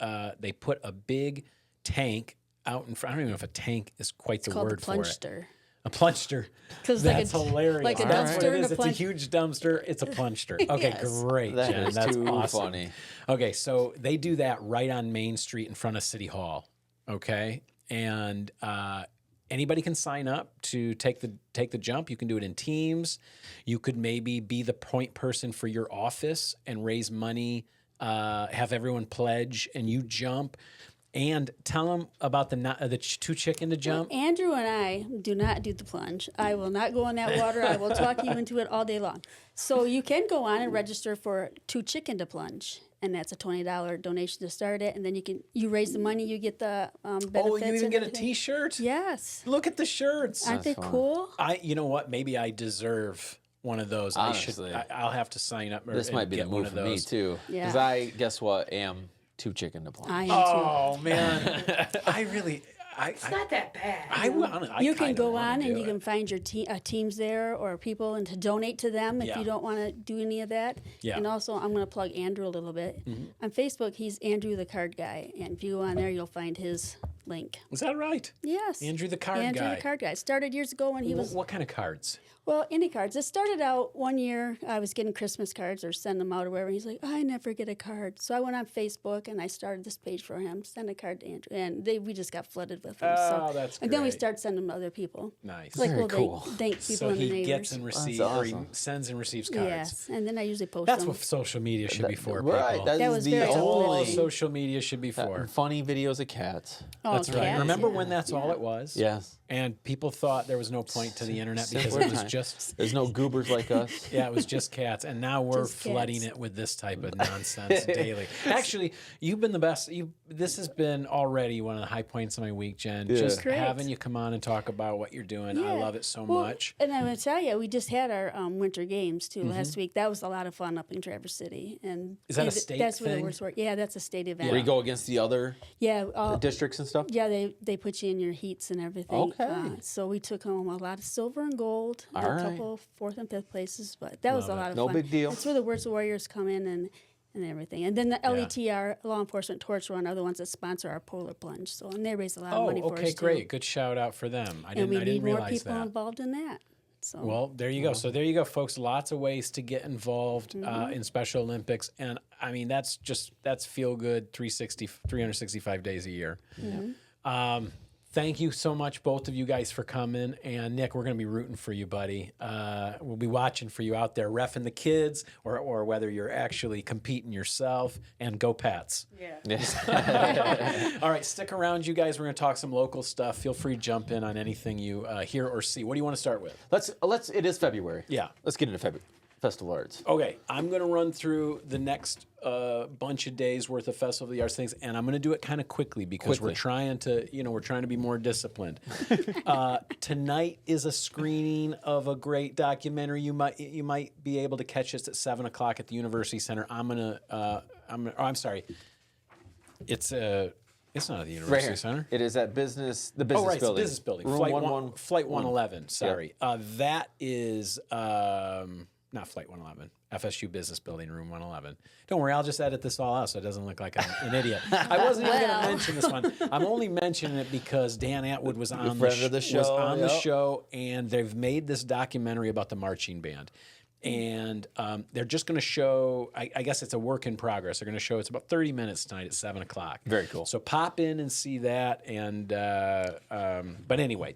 Speaker 1: they put a big tank out in front. I don't even know if a tank is quite the word for it.
Speaker 4: Plungester.
Speaker 1: A plungester.
Speaker 4: 'Cause
Speaker 1: That's
Speaker 4: like a-
Speaker 1: hilarious.
Speaker 4: like a
Speaker 1: That's what
Speaker 4: dumpster
Speaker 1: it
Speaker 4: and
Speaker 1: is.
Speaker 4: a
Speaker 1: It's a huge dumpster. It's a plungester. Okay,
Speaker 4: Yes.
Speaker 1: great,
Speaker 2: That
Speaker 1: Jen.
Speaker 2: is
Speaker 1: That's
Speaker 2: too
Speaker 1: awesome.
Speaker 2: funny.
Speaker 1: Okay, so they do that right on Main Street in front of City Hall. Okay, and anybody can sign up to take the jump. You can do it in teams. You could maybe be the point person for your office and raise money. Have everyone pledge, and you jump. And tell them about the two chicken to jump.
Speaker 4: Andrew and I do not do the plunge. I will not go in that water. I will talk you into it all day long. So you can go on and register for 2 chicken to plunge, and that's a $20 donation to start it. And then you raise the money, you get the benefits.
Speaker 1: Oh, you even
Speaker 4: and
Speaker 1: get a
Speaker 4: everything.
Speaker 1: T-shirt?
Speaker 4: Yes.
Speaker 1: Look at the shirts.
Speaker 4: Aren't they cool?
Speaker 1: You know what? Maybe I deserve one of those.
Speaker 2: Honestly.
Speaker 1: I'll have to sign up.
Speaker 2: This might be the
Speaker 1: get one
Speaker 2: move
Speaker 1: of
Speaker 2: for me
Speaker 1: those.
Speaker 2: too.
Speaker 4: Yeah.
Speaker 2: Because I guess what am too chicken to plunge.
Speaker 4: I am too.
Speaker 1: Oh man, I really.
Speaker 5: It's not that bad.
Speaker 4: You can go on and you can find your teams there or people and to donate to them if
Speaker 1: Yeah.
Speaker 4: you don't want to do any of that.
Speaker 1: Yeah.
Speaker 4: And also, I'm going to plug Andrew a little bit. On Facebook, he's Andrew the Card Guy. And if you go on there, you'll find his link.
Speaker 1: Is that right?
Speaker 4: Yes.
Speaker 1: Andrew the Card
Speaker 4: Andrew
Speaker 1: Guy.
Speaker 4: the Card Guy. Started years ago when he was...
Speaker 1: What kind of cards?
Speaker 4: Well, any cards. It started out one year, I was getting Christmas cards or send them out or whatever. He's like, I never get a card. So I went on Facebook and I started this page for him, send a card to Andrew. And we just got flooded with them.
Speaker 1: Oh, that's great.
Speaker 4: And then we started sending them to other people.
Speaker 1: Nice.
Speaker 4: Like,
Speaker 2: Very
Speaker 4: well,
Speaker 2: cool.
Speaker 4: they thank people
Speaker 1: So
Speaker 4: and the
Speaker 1: he
Speaker 4: neighbors.
Speaker 1: gets and receives,
Speaker 2: That's
Speaker 1: or he
Speaker 2: awesome.
Speaker 1: sends and receives cards.
Speaker 4: Yes, and then I usually post
Speaker 1: That's
Speaker 4: them.
Speaker 1: what social media should be for, people.
Speaker 2: Right.
Speaker 4: That
Speaker 2: is
Speaker 4: was
Speaker 2: the
Speaker 4: very
Speaker 1: That's all
Speaker 4: uplifting.
Speaker 1: social media should be for.
Speaker 2: funny videos of cats.
Speaker 4: Oh,
Speaker 1: That's right.
Speaker 4: cats,
Speaker 1: Remember
Speaker 4: yeah.
Speaker 1: when that's all it was?
Speaker 2: Yes.
Speaker 1: And people thought there was no point to the internet because
Speaker 2: Simpler
Speaker 1: it was
Speaker 2: time.
Speaker 1: just
Speaker 2: There's no goobers like us.
Speaker 1: yeah, it was just cats, and now we're
Speaker 4: Just
Speaker 1: flooding
Speaker 4: cats.
Speaker 1: it with this type of nonsense daily. Actually, you've been the best. This has been already one of the high points of my week, Jen.
Speaker 2: Yeah.
Speaker 1: Just
Speaker 4: Great.
Speaker 1: having you come on and talk about what you're doing. I
Speaker 4: Yeah.
Speaker 1: love it so
Speaker 4: Well,
Speaker 1: much.
Speaker 4: And I'm going to tell you, we just had our winter games too last week. That was a lot of fun up in Traverse City. And
Speaker 1: Is that a state
Speaker 4: That's where
Speaker 1: thing?
Speaker 4: the worst work. Yeah, that's a state event.
Speaker 2: Where you go against the other
Speaker 4: Yeah,
Speaker 2: districts and stuff?
Speaker 4: yeah, they put you in your heats and everything.
Speaker 2: Okay.
Speaker 4: So we took home a lot of silver and gold,
Speaker 2: All
Speaker 4: a
Speaker 2: right.
Speaker 4: couple fourth and fifth places, but that was a
Speaker 1: Love it.
Speaker 4: lot of
Speaker 2: No
Speaker 4: fun.
Speaker 2: big deal.
Speaker 4: That's where the Words Warriors come in and everything. And then the LETR, Law Enforcement Torch Run, are the ones that sponsor our Polar Plunge. So and they raise a lot of money for us
Speaker 1: okay,
Speaker 4: too.
Speaker 1: great. Good shout out for them. I
Speaker 4: And we
Speaker 1: didn't
Speaker 4: need more
Speaker 1: realize
Speaker 4: people
Speaker 1: that.
Speaker 4: involved in that. So
Speaker 1: Well, there you go. So there you go, folks. Lots of ways to get involved
Speaker 4: Mm-hmm.
Speaker 1: in Special Olympics, and I mean that's feel good. 365 days a year. Thank you so much, both of you guys, for coming. And Nick, we're going to be rooting for you, buddy. We'll be watching for you out there, reffing the kids, or whether you're actually competing yourself. And go Pats!
Speaker 5: Yeah.
Speaker 1: All right, stick around, you guys. We're going to talk some local stuff. Feel free to jump in on anything you hear or see. What do you want to start with?
Speaker 2: Let's. It is February.
Speaker 1: Yeah.
Speaker 2: Let's get into February. Festival Arts.
Speaker 1: Okay, I'm going to run through the next bunch of days worth of Festival of the Arts things, and I'm going to do it kind of quickly because we're trying to be more disciplined. Tonight is a screening of a great documentary. You might be able to catch us at 7:00 at the University Center. I'm sorry. It's not at the University
Speaker 2: Right here.
Speaker 1: Center.
Speaker 2: It is at the business
Speaker 1: Oh, right,
Speaker 2: building.
Speaker 1: it's the business building.
Speaker 2: Room
Speaker 1: Flight 111. Sorry, that is not Flight 111. FSU Business Building, Room 111. Don't worry, I'll just edit this all out so it doesn't look like I'm an idiot. I wasn't even going to mention this one. I'm only mentioning it because Dan Atwood was on the show, and they've made this documentary about the marching band. And they're just going to show, I guess it's a work in progress. They're going to show it's about 30 minutes tonight at 7:00.
Speaker 2: Very cool.
Speaker 1: So pop in and see that. And but anyway,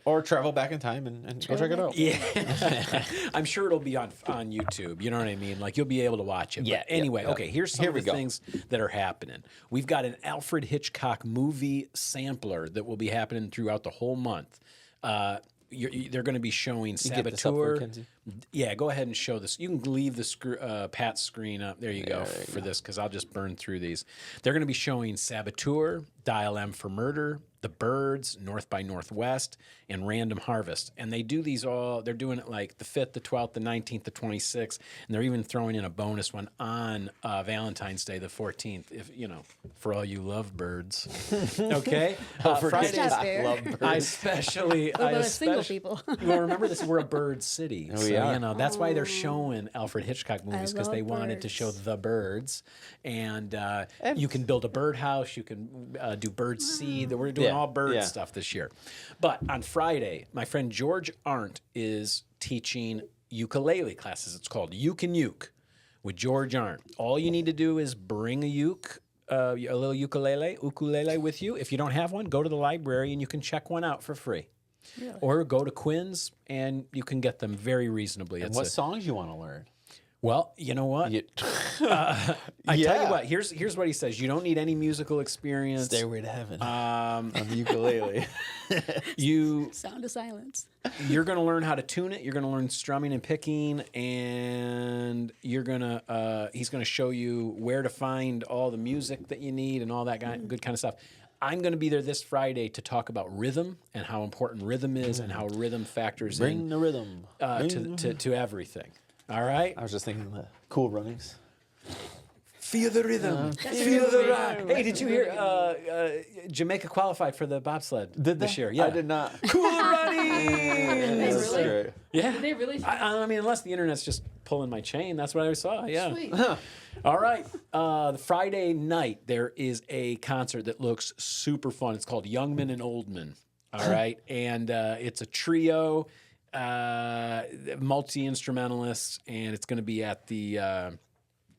Speaker 2: or travel back in time and go check it out.
Speaker 1: yeah, I'm sure it'll be on YouTube. You know what I mean? Like you'll be able to watch it.
Speaker 2: Yeah,
Speaker 1: But anyway,
Speaker 2: yeah.
Speaker 1: Okay. Here's some of the things that are happening. We've got an Alfred Hitchcock movie sampler that will be happening throughout the whole month. They're going to be showing
Speaker 2: get this up for
Speaker 1: Saboteur.
Speaker 2: Kenzie?
Speaker 1: Yeah, go ahead and show this. You can leave the Pat's screen up. There you go for this because I'll just burn through these. They're going to be showing Saboteur, Dial M for Murder, The Birds, North by Northwest, and Random Harvest. And they do these all, they're doing it like the 5th, the 12th, the 19th, the 26th, and they're even throwing in a bonus one on Valentine's Day, the 14th, if for all you lovebirds. Okay? Friday,
Speaker 4: Stop there.
Speaker 2: Love birds.
Speaker 1: I especially,
Speaker 4: What about single people?
Speaker 1: Well, remember this, we're a bird city. So,
Speaker 2: are.
Speaker 1: that's why they're showing Alfred Hitchcock movies because
Speaker 4: love
Speaker 1: they wanted to
Speaker 4: birds.
Speaker 1: show the birds. And you can build a birdhouse. You can do bird seed. We're doing all bird stuff this year. But on Friday, my friend George Arndt is teaching ukulele classes. It's called Uke and Uke with George Arndt. All you need to do is bring a uke, a little ukulele with you. If you don't have one, go to the library and you can check one out for free. Really? Or go to Quinn's and you can get them very reasonably.
Speaker 2: And what songs you want to learn?
Speaker 1: Well, you know what? I tell you what. Here's what he says. You don't need any musical experience.
Speaker 2: Stairway to Heaven on the ukulele.
Speaker 4: Sound of Silence.
Speaker 1: You're going to learn how to tune it. You're going to learn strumming and picking, and he's going to show you where to find all the music that you need and all that good kind of stuff. I'm going to be there this Friday to talk about rhythm and how important rhythm is and how rhythm factors
Speaker 2: Bring the rhythm
Speaker 1: to everything. All right?
Speaker 2: I was just thinking the Cool Runnings.
Speaker 1: Feel the rhythm. Feel the rock. Hey, did you hear Jamaica qualified for the bobsled this year? Yeah.
Speaker 2: I did not.
Speaker 1: Cool Runnings!
Speaker 5: That's really?
Speaker 2: Great.
Speaker 1: Yeah.
Speaker 5: Did they really?
Speaker 1: I mean, unless the internet's just pulling my chain. That's what I saw. Yeah.
Speaker 5: Sweet.
Speaker 1: All right. The Friday night, there is a concert that looks super fun. It's called Youngman and Oldmen. All right. And it's a trio. multi-instrumentalists, and it's going to be at the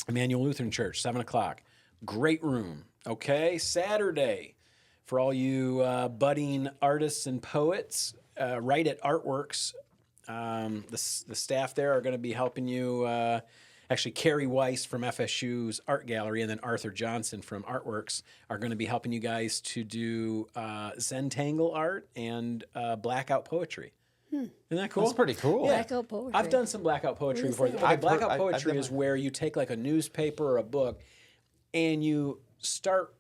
Speaker 1: Immanuel Lutheran Church, 7 o'clock. Great room. Okay, Saturday, for all you budding artists and poets, right at Artworks. The staff there are going to be helping you. Actually, Carrie Weiss from FSU's Art Gallery and then Arthur Johnson from Artworks are going to be helping you guys to do Zentangle art and blackout poetry. Isn't that cool?
Speaker 2: That's pretty cool.
Speaker 1: Yeah.
Speaker 4: Blackout poetry.
Speaker 1: I've done some blackout poetry before.
Speaker 4: that?
Speaker 1: Okay,
Speaker 2: I've
Speaker 1: blackout
Speaker 2: heard-
Speaker 1: poetry
Speaker 2: I've
Speaker 1: is
Speaker 2: never-
Speaker 1: where you take like a newspaper or a book and you start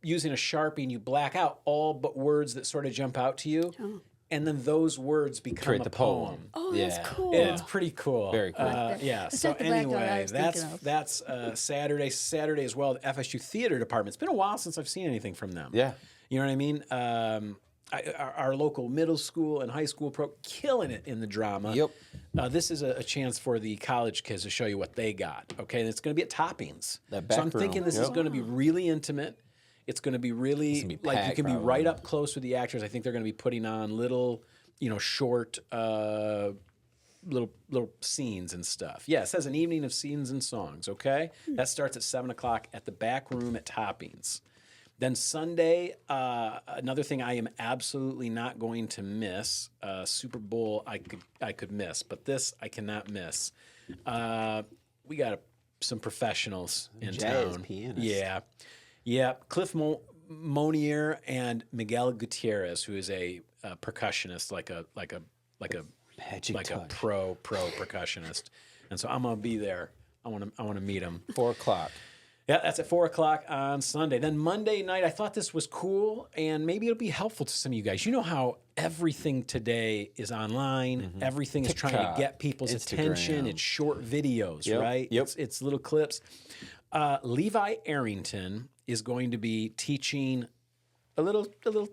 Speaker 1: using a Sharpie and you black out all but words that sort of jump out to you.
Speaker 4: Oh.
Speaker 1: And then those words become
Speaker 2: Create
Speaker 1: a
Speaker 2: the poem.
Speaker 4: Oh, that's
Speaker 2: Yeah.
Speaker 4: cool.
Speaker 1: It's pretty cool.
Speaker 2: Very cool.
Speaker 1: Yeah.
Speaker 4: That's
Speaker 1: So
Speaker 4: not the blackout I
Speaker 1: anyway,
Speaker 4: was thinking of.
Speaker 1: that's Saturday. Saturday as well. The FSU Theater Department. It's been a while since I've seen anything from them.
Speaker 2: Yeah.
Speaker 1: You know what I mean? Our local middle school and high school pro killing it in the drama.
Speaker 2: Yep.
Speaker 1: This is a chance for the college kids to show you what they got. Okay, and it's going to be at Toppings.
Speaker 2: That
Speaker 1: So
Speaker 2: back
Speaker 1: I'm thinking
Speaker 2: room.
Speaker 1: this is
Speaker 2: Yep.
Speaker 1: going to be really intimate. It's going to be really
Speaker 2: gonna be
Speaker 1: like you
Speaker 2: packed,
Speaker 1: can be
Speaker 2: probably.
Speaker 1: right up close with the actors. I think they're going to be putting on little, short, little scenes and stuff. Yeah, it says an evening of scenes and songs. Okay, that starts at 7 o'clock at the back room at Toppings. Then Sunday, another thing I am absolutely not going to miss. Super Bowl I could miss, but this I cannot miss. We got some professionals in
Speaker 2: Jazz
Speaker 1: town.
Speaker 2: pianists.
Speaker 1: Yeah. Cliff Monier and Miguel Gutierrez, who is a percussionist, like a
Speaker 2: Magic touch.
Speaker 1: pro percussionist. And so I'm gonna be there. I want to meet him.
Speaker 2: 4 o'clock.
Speaker 1: Yeah, that's at 4 o'clock on Sunday. Then Monday night, I thought this was cool, and maybe it'll be helpful to some of you guys. You know how everything today is online. Everything is trying to
Speaker 2: TikTok,
Speaker 1: get people's attention.
Speaker 2: Instagram.
Speaker 1: It's short videos,
Speaker 2: Yep,
Speaker 1: right?
Speaker 2: yep.
Speaker 1: It's little clips. Levi Arrington is going to be teaching a little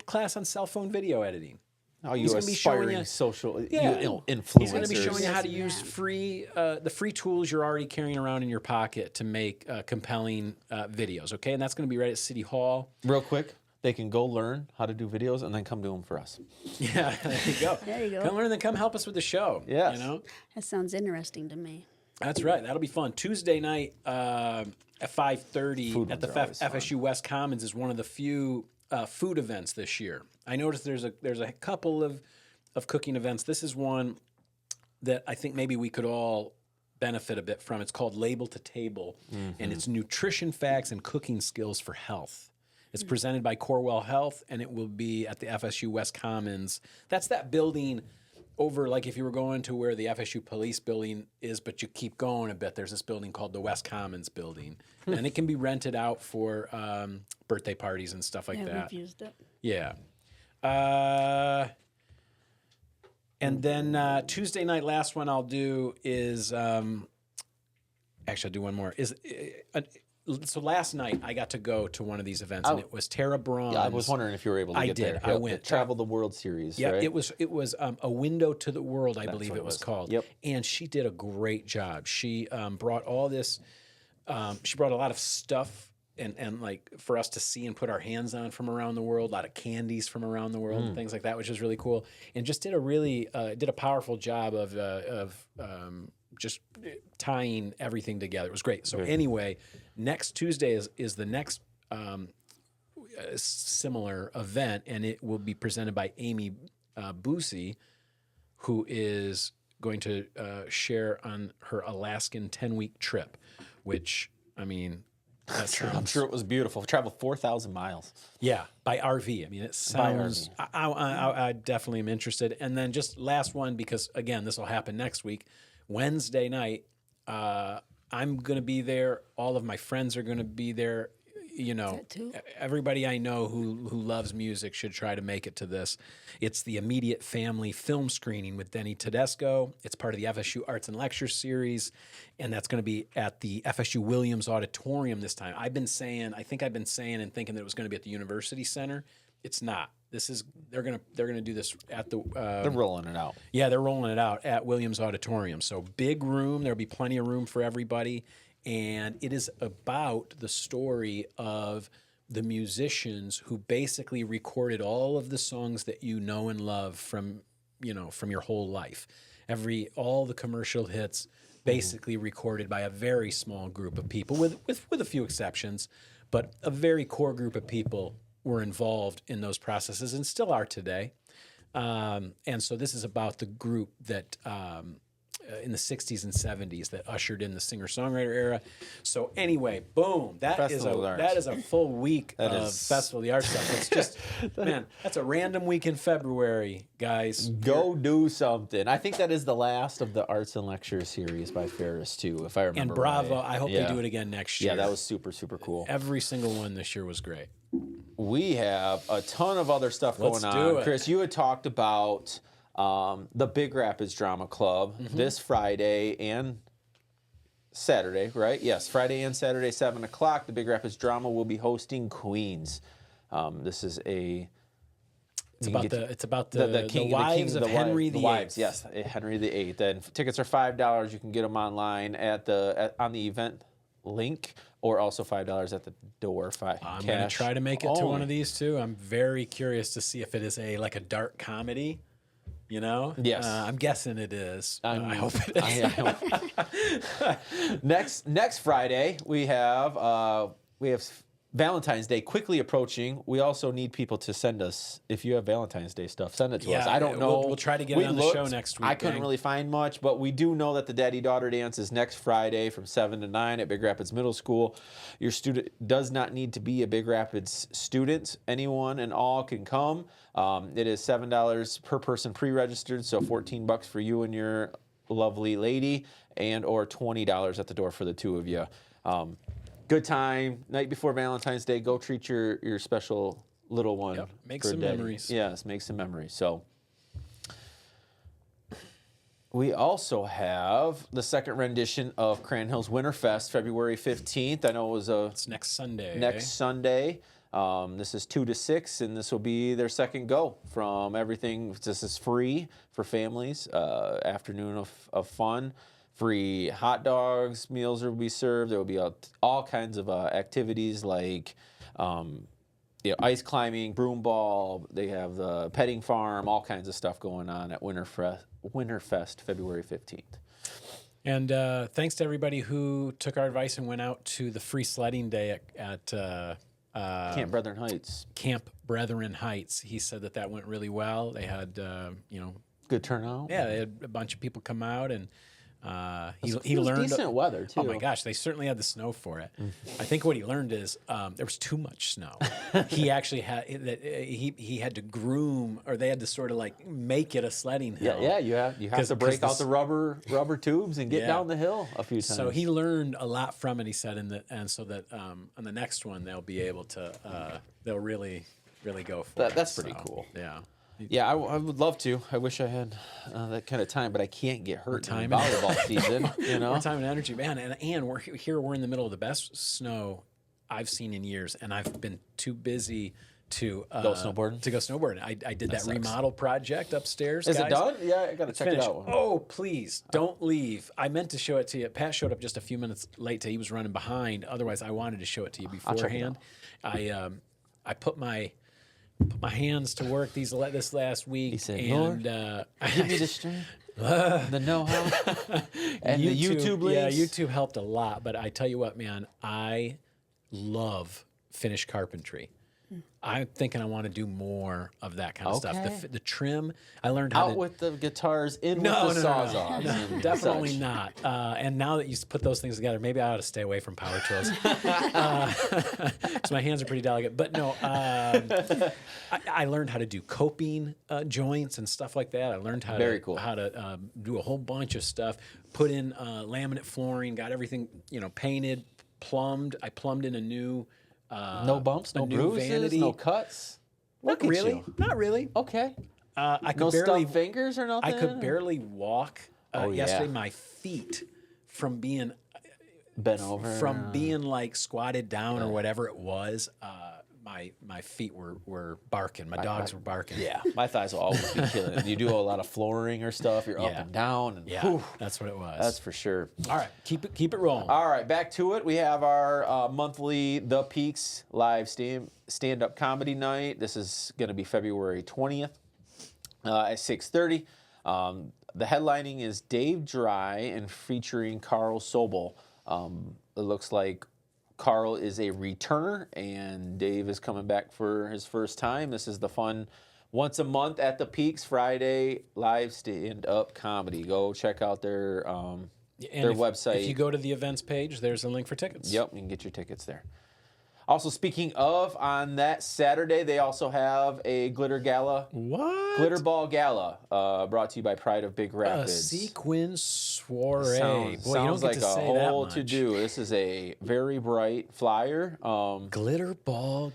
Speaker 1: class on cell phone video editing.
Speaker 2: Oh, you
Speaker 1: He's gonna be showing
Speaker 2: aspiring
Speaker 1: you-
Speaker 2: social
Speaker 1: Yeah.
Speaker 2: influencers.
Speaker 1: He's going to be showing you how to
Speaker 4: Yeah.
Speaker 1: use the free tools you're already carrying around in your pocket to make compelling videos. Okay, and that's going to be right at City Hall.
Speaker 2: Real quick, they can go learn how to do videos and then come do them for us.
Speaker 1: Yeah, there you go.
Speaker 4: There you go.
Speaker 1: Come learn, then come help us with the show.
Speaker 2: Yes.
Speaker 1: You know,
Speaker 4: That sounds interesting to me.
Speaker 1: that's right. That'll be fun. Tuesday night at 5:30
Speaker 2: Food
Speaker 1: at the
Speaker 2: ones are always fun.
Speaker 1: FSU West Commons is one of the few food events this year. I noticed there's a couple of cooking events. This is one that I think maybe we could all benefit a bit from. It's called Label to Table, and it's nutrition facts and cooking skills for health. It's presented by Corewell Health, and it will be at the FSU West Commons. That's that building over, like if you were going to where the FSU Police building is, but you keep going a bit, there's this building called the West Commons building. And it can be rented out for birthday parties and stuff like
Speaker 4: Yeah,
Speaker 1: that.
Speaker 4: we've used it.
Speaker 1: Yeah. And then Tuesday night, last one I'll do is actually I'll do one more. So last night I got to go to one of these events, and it was Tara Braun's.
Speaker 2: I was wondering if you were able to
Speaker 1: I
Speaker 2: get
Speaker 1: did.
Speaker 2: there.
Speaker 1: I
Speaker 2: Yep,
Speaker 1: went.
Speaker 2: the Travel the World series,
Speaker 1: Yeah,
Speaker 2: right?
Speaker 1: it was a window to the world, I believe
Speaker 2: what
Speaker 1: it
Speaker 2: it
Speaker 1: was
Speaker 2: was.
Speaker 1: called.
Speaker 2: Yep.
Speaker 1: And she did a great job. She brought all this. She brought a lot of stuff and like for us to see and put our hands on from around the world. A lot of candies from around the world and things like that, which was really cool. And just did a powerful job of just tying everything together. It was great. So anyway, next Tuesday is the next similar event, and it will be presented by Amy Busey, who is going to share on her Alaskan 10-week trip, which, I mean, that sounds...
Speaker 2: I'm sure it was beautiful. Traveled 4,000 miles.
Speaker 1: Yeah, by RV. I mean, it sounds... I definitely am interested. And then just last one, because, again, this will happen next week. Wednesday night, I'm going to be there. All of my friends are going to be there. You know,
Speaker 4: That too?
Speaker 1: everybody I know who loves music should try to make it to this. It's the Immediate Family film screening with Denny Tedesco. It's part of the FSU Arts and Lecture Series, and that's going to be at the FSU Williams Auditorium this time. I think I've been saying and thinking that it was going to be at the University Center. It's not. They're gonna do this at the.
Speaker 2: They're rolling it out.
Speaker 1: Yeah, they're rolling it out at Williams Auditorium. So big room. There'll be plenty of room for everybody. And it is about the story of the musicians who basically recorded all of the songs that you know and love from from your whole life. All the commercial hits basically recorded by a very small group of people, with a few exceptions, but a very core group of people were involved in those processes and still are today. And so this is about the group that in the 60s and 70s that ushered in the singer-songwriter era. So anyway, boom, that is a full week of Festival of the Arts stuff. It's just, man, that's a random week in February, guys.
Speaker 2: Go do something. I think that is the last of the Arts and Lecture series by Ferris, too, if I remember
Speaker 1: And bravo,
Speaker 2: right.
Speaker 1: I hope they do it again next year.
Speaker 2: Yeah, that was super, super cool.
Speaker 1: Every single one this year was great.
Speaker 2: We have a ton of other stuff going on. Chris, you had talked about the Big Rapids Drama Club this Friday and Saturday, right? Yes, Friday and Saturday, 7 o'clock. The Big Rapids Drama will be hosting Queens. This is a...
Speaker 1: It's about the wives of Henry VIII.
Speaker 2: Wives, yes, Henry VIII. And tickets are $5. You can get them online on the event link, or also $5 at the door.
Speaker 1: I'm going to try to make it to one of these too. I'm very curious to see if it is like a dark comedy.
Speaker 2: Yes.
Speaker 1: I'm guessing it is. I hope it is.
Speaker 2: Next Friday we have Valentine's Day quickly approaching. We also need people to send us, if you have Valentine's Day stuff, send it to us. I don't know.
Speaker 1: We'll try to get it on the show next week.
Speaker 2: I couldn't really find much, but we do know that the Daddy-Daughter Dance is next Friday from 7 to 9 at Big Rapids Middle School. Your student does not need to be a Big Rapids student. Anyone and all can come. It is $7 per person pre-registered, so $14 for you and your lovely lady, and or $20 at the door for the two of you. Good time, night before Valentine's Day. Go treat your special little one.
Speaker 1: Yep. Make some memories.
Speaker 2: Yes, make some memories. So we also have the second rendition of Cran Hills Winterfest, February 15th. I know it's
Speaker 1: next Sunday.
Speaker 2: Next Sunday. This is 2 to 6, and this will be their second go from everything. This is free for families. Afternoon of fun. Free hot dogs, meals will be served. There will be all kinds of activities like ice climbing, broom ball. They have the petting farm, all kinds of stuff going on at Winterfest, February 15th.
Speaker 1: And thanks to everybody who took our advice and went out to the free sledding day at
Speaker 2: Camp Brethren Heights.
Speaker 1: Camp Brethren Heights. He said that went really well. They had,
Speaker 2: good turnout.
Speaker 1: Yeah, they had a bunch of people come out, and he learned
Speaker 2: decent weather too.
Speaker 1: Oh my gosh, they certainly had the snow for it. I think what he learned is there was too much snow. He actually had he had to groom, or they had to sort of like make it a sledding hill.
Speaker 2: Yeah, you have to break out the rubber tubes and get down the hill a few times.
Speaker 1: So he learned a lot from it. He said, and so that on the next one they'll be able to they'll really go for it.
Speaker 2: That's pretty cool.
Speaker 1: Yeah.
Speaker 2: Yeah, I would love to. I wish I had that kind of time, but I can't get hurt in volleyball season.
Speaker 1: More time and energy, man. And we're in the middle of the best snow I've seen in years, and I've been too busy to
Speaker 2: go snowboarding.
Speaker 1: I did that remodel project upstairs.
Speaker 2: Is it done? Yeah, I gotta check it out.
Speaker 1: Oh, please don't leave. I meant to show it to you. Pat showed up just a few minutes late. He was running behind. Otherwise, I wanted to show it to you beforehand. I put my hands to work this last week.
Speaker 2: He said,
Speaker 1: and
Speaker 2: give me the strength, the know-how, and the YouTube links.
Speaker 1: Yeah, YouTube helped a lot. But I tell you what, man, I love finished carpentry. I'm thinking I want to do more of that kind of stuff. The trim, I learned how
Speaker 2: out with the guitars, in with the sawzalls.
Speaker 1: No, definitely not. And now that you put those things together, maybe I ought to stay away from power tools. Because my hands are pretty delicate. But no, I learned how to do coping joints and stuff like that. I learned how to do a whole bunch of stuff. Put in laminate flooring, got everything painted, plumbed. I plumbed in a new.
Speaker 2: No bumps, no bruises, vanity. No cuts.
Speaker 1: Not really. Not really.
Speaker 2: Okay.
Speaker 1: I could
Speaker 2: no
Speaker 1: barely
Speaker 2: stubbed fingers or nothing.
Speaker 1: I could barely walk yesterday. My feet from being
Speaker 2: bent over,
Speaker 1: from being like squatted down or whatever it was. My feet were barking. My dogs were barking.
Speaker 2: Yeah, my thighs will always be killing it. You do a lot of flooring or stuff. You're up and down. And,
Speaker 1: that's what it was.
Speaker 2: That's for sure.
Speaker 1: All right, keep it rolling.
Speaker 2: All right, back to it. We have our monthly The Peaks live stand-up comedy night. This is going to be February 20th. at 6:30. The headlining is Dave Dry and featuring Carl Sobel. It looks like Carl is a returner and Dave is coming back for his first time. This is the fun once a month at the Peaks Friday live stand-up comedy. Go check out their website.
Speaker 1: If you go to the events page, there's a link for tickets.
Speaker 2: Yep, you can get your tickets there. Also, speaking of, on that Saturday, they also have a glitter gala.
Speaker 1: What?
Speaker 2: Glitterball Gala, brought to you by Pride of Big Rapids.
Speaker 1: A sequin soiree.
Speaker 2: Sounds
Speaker 1: Boy, you don't
Speaker 2: like
Speaker 1: get to
Speaker 2: a
Speaker 1: say
Speaker 2: whole
Speaker 1: that much.
Speaker 2: to-do. This is a very bright flyer.
Speaker 1: Glitterball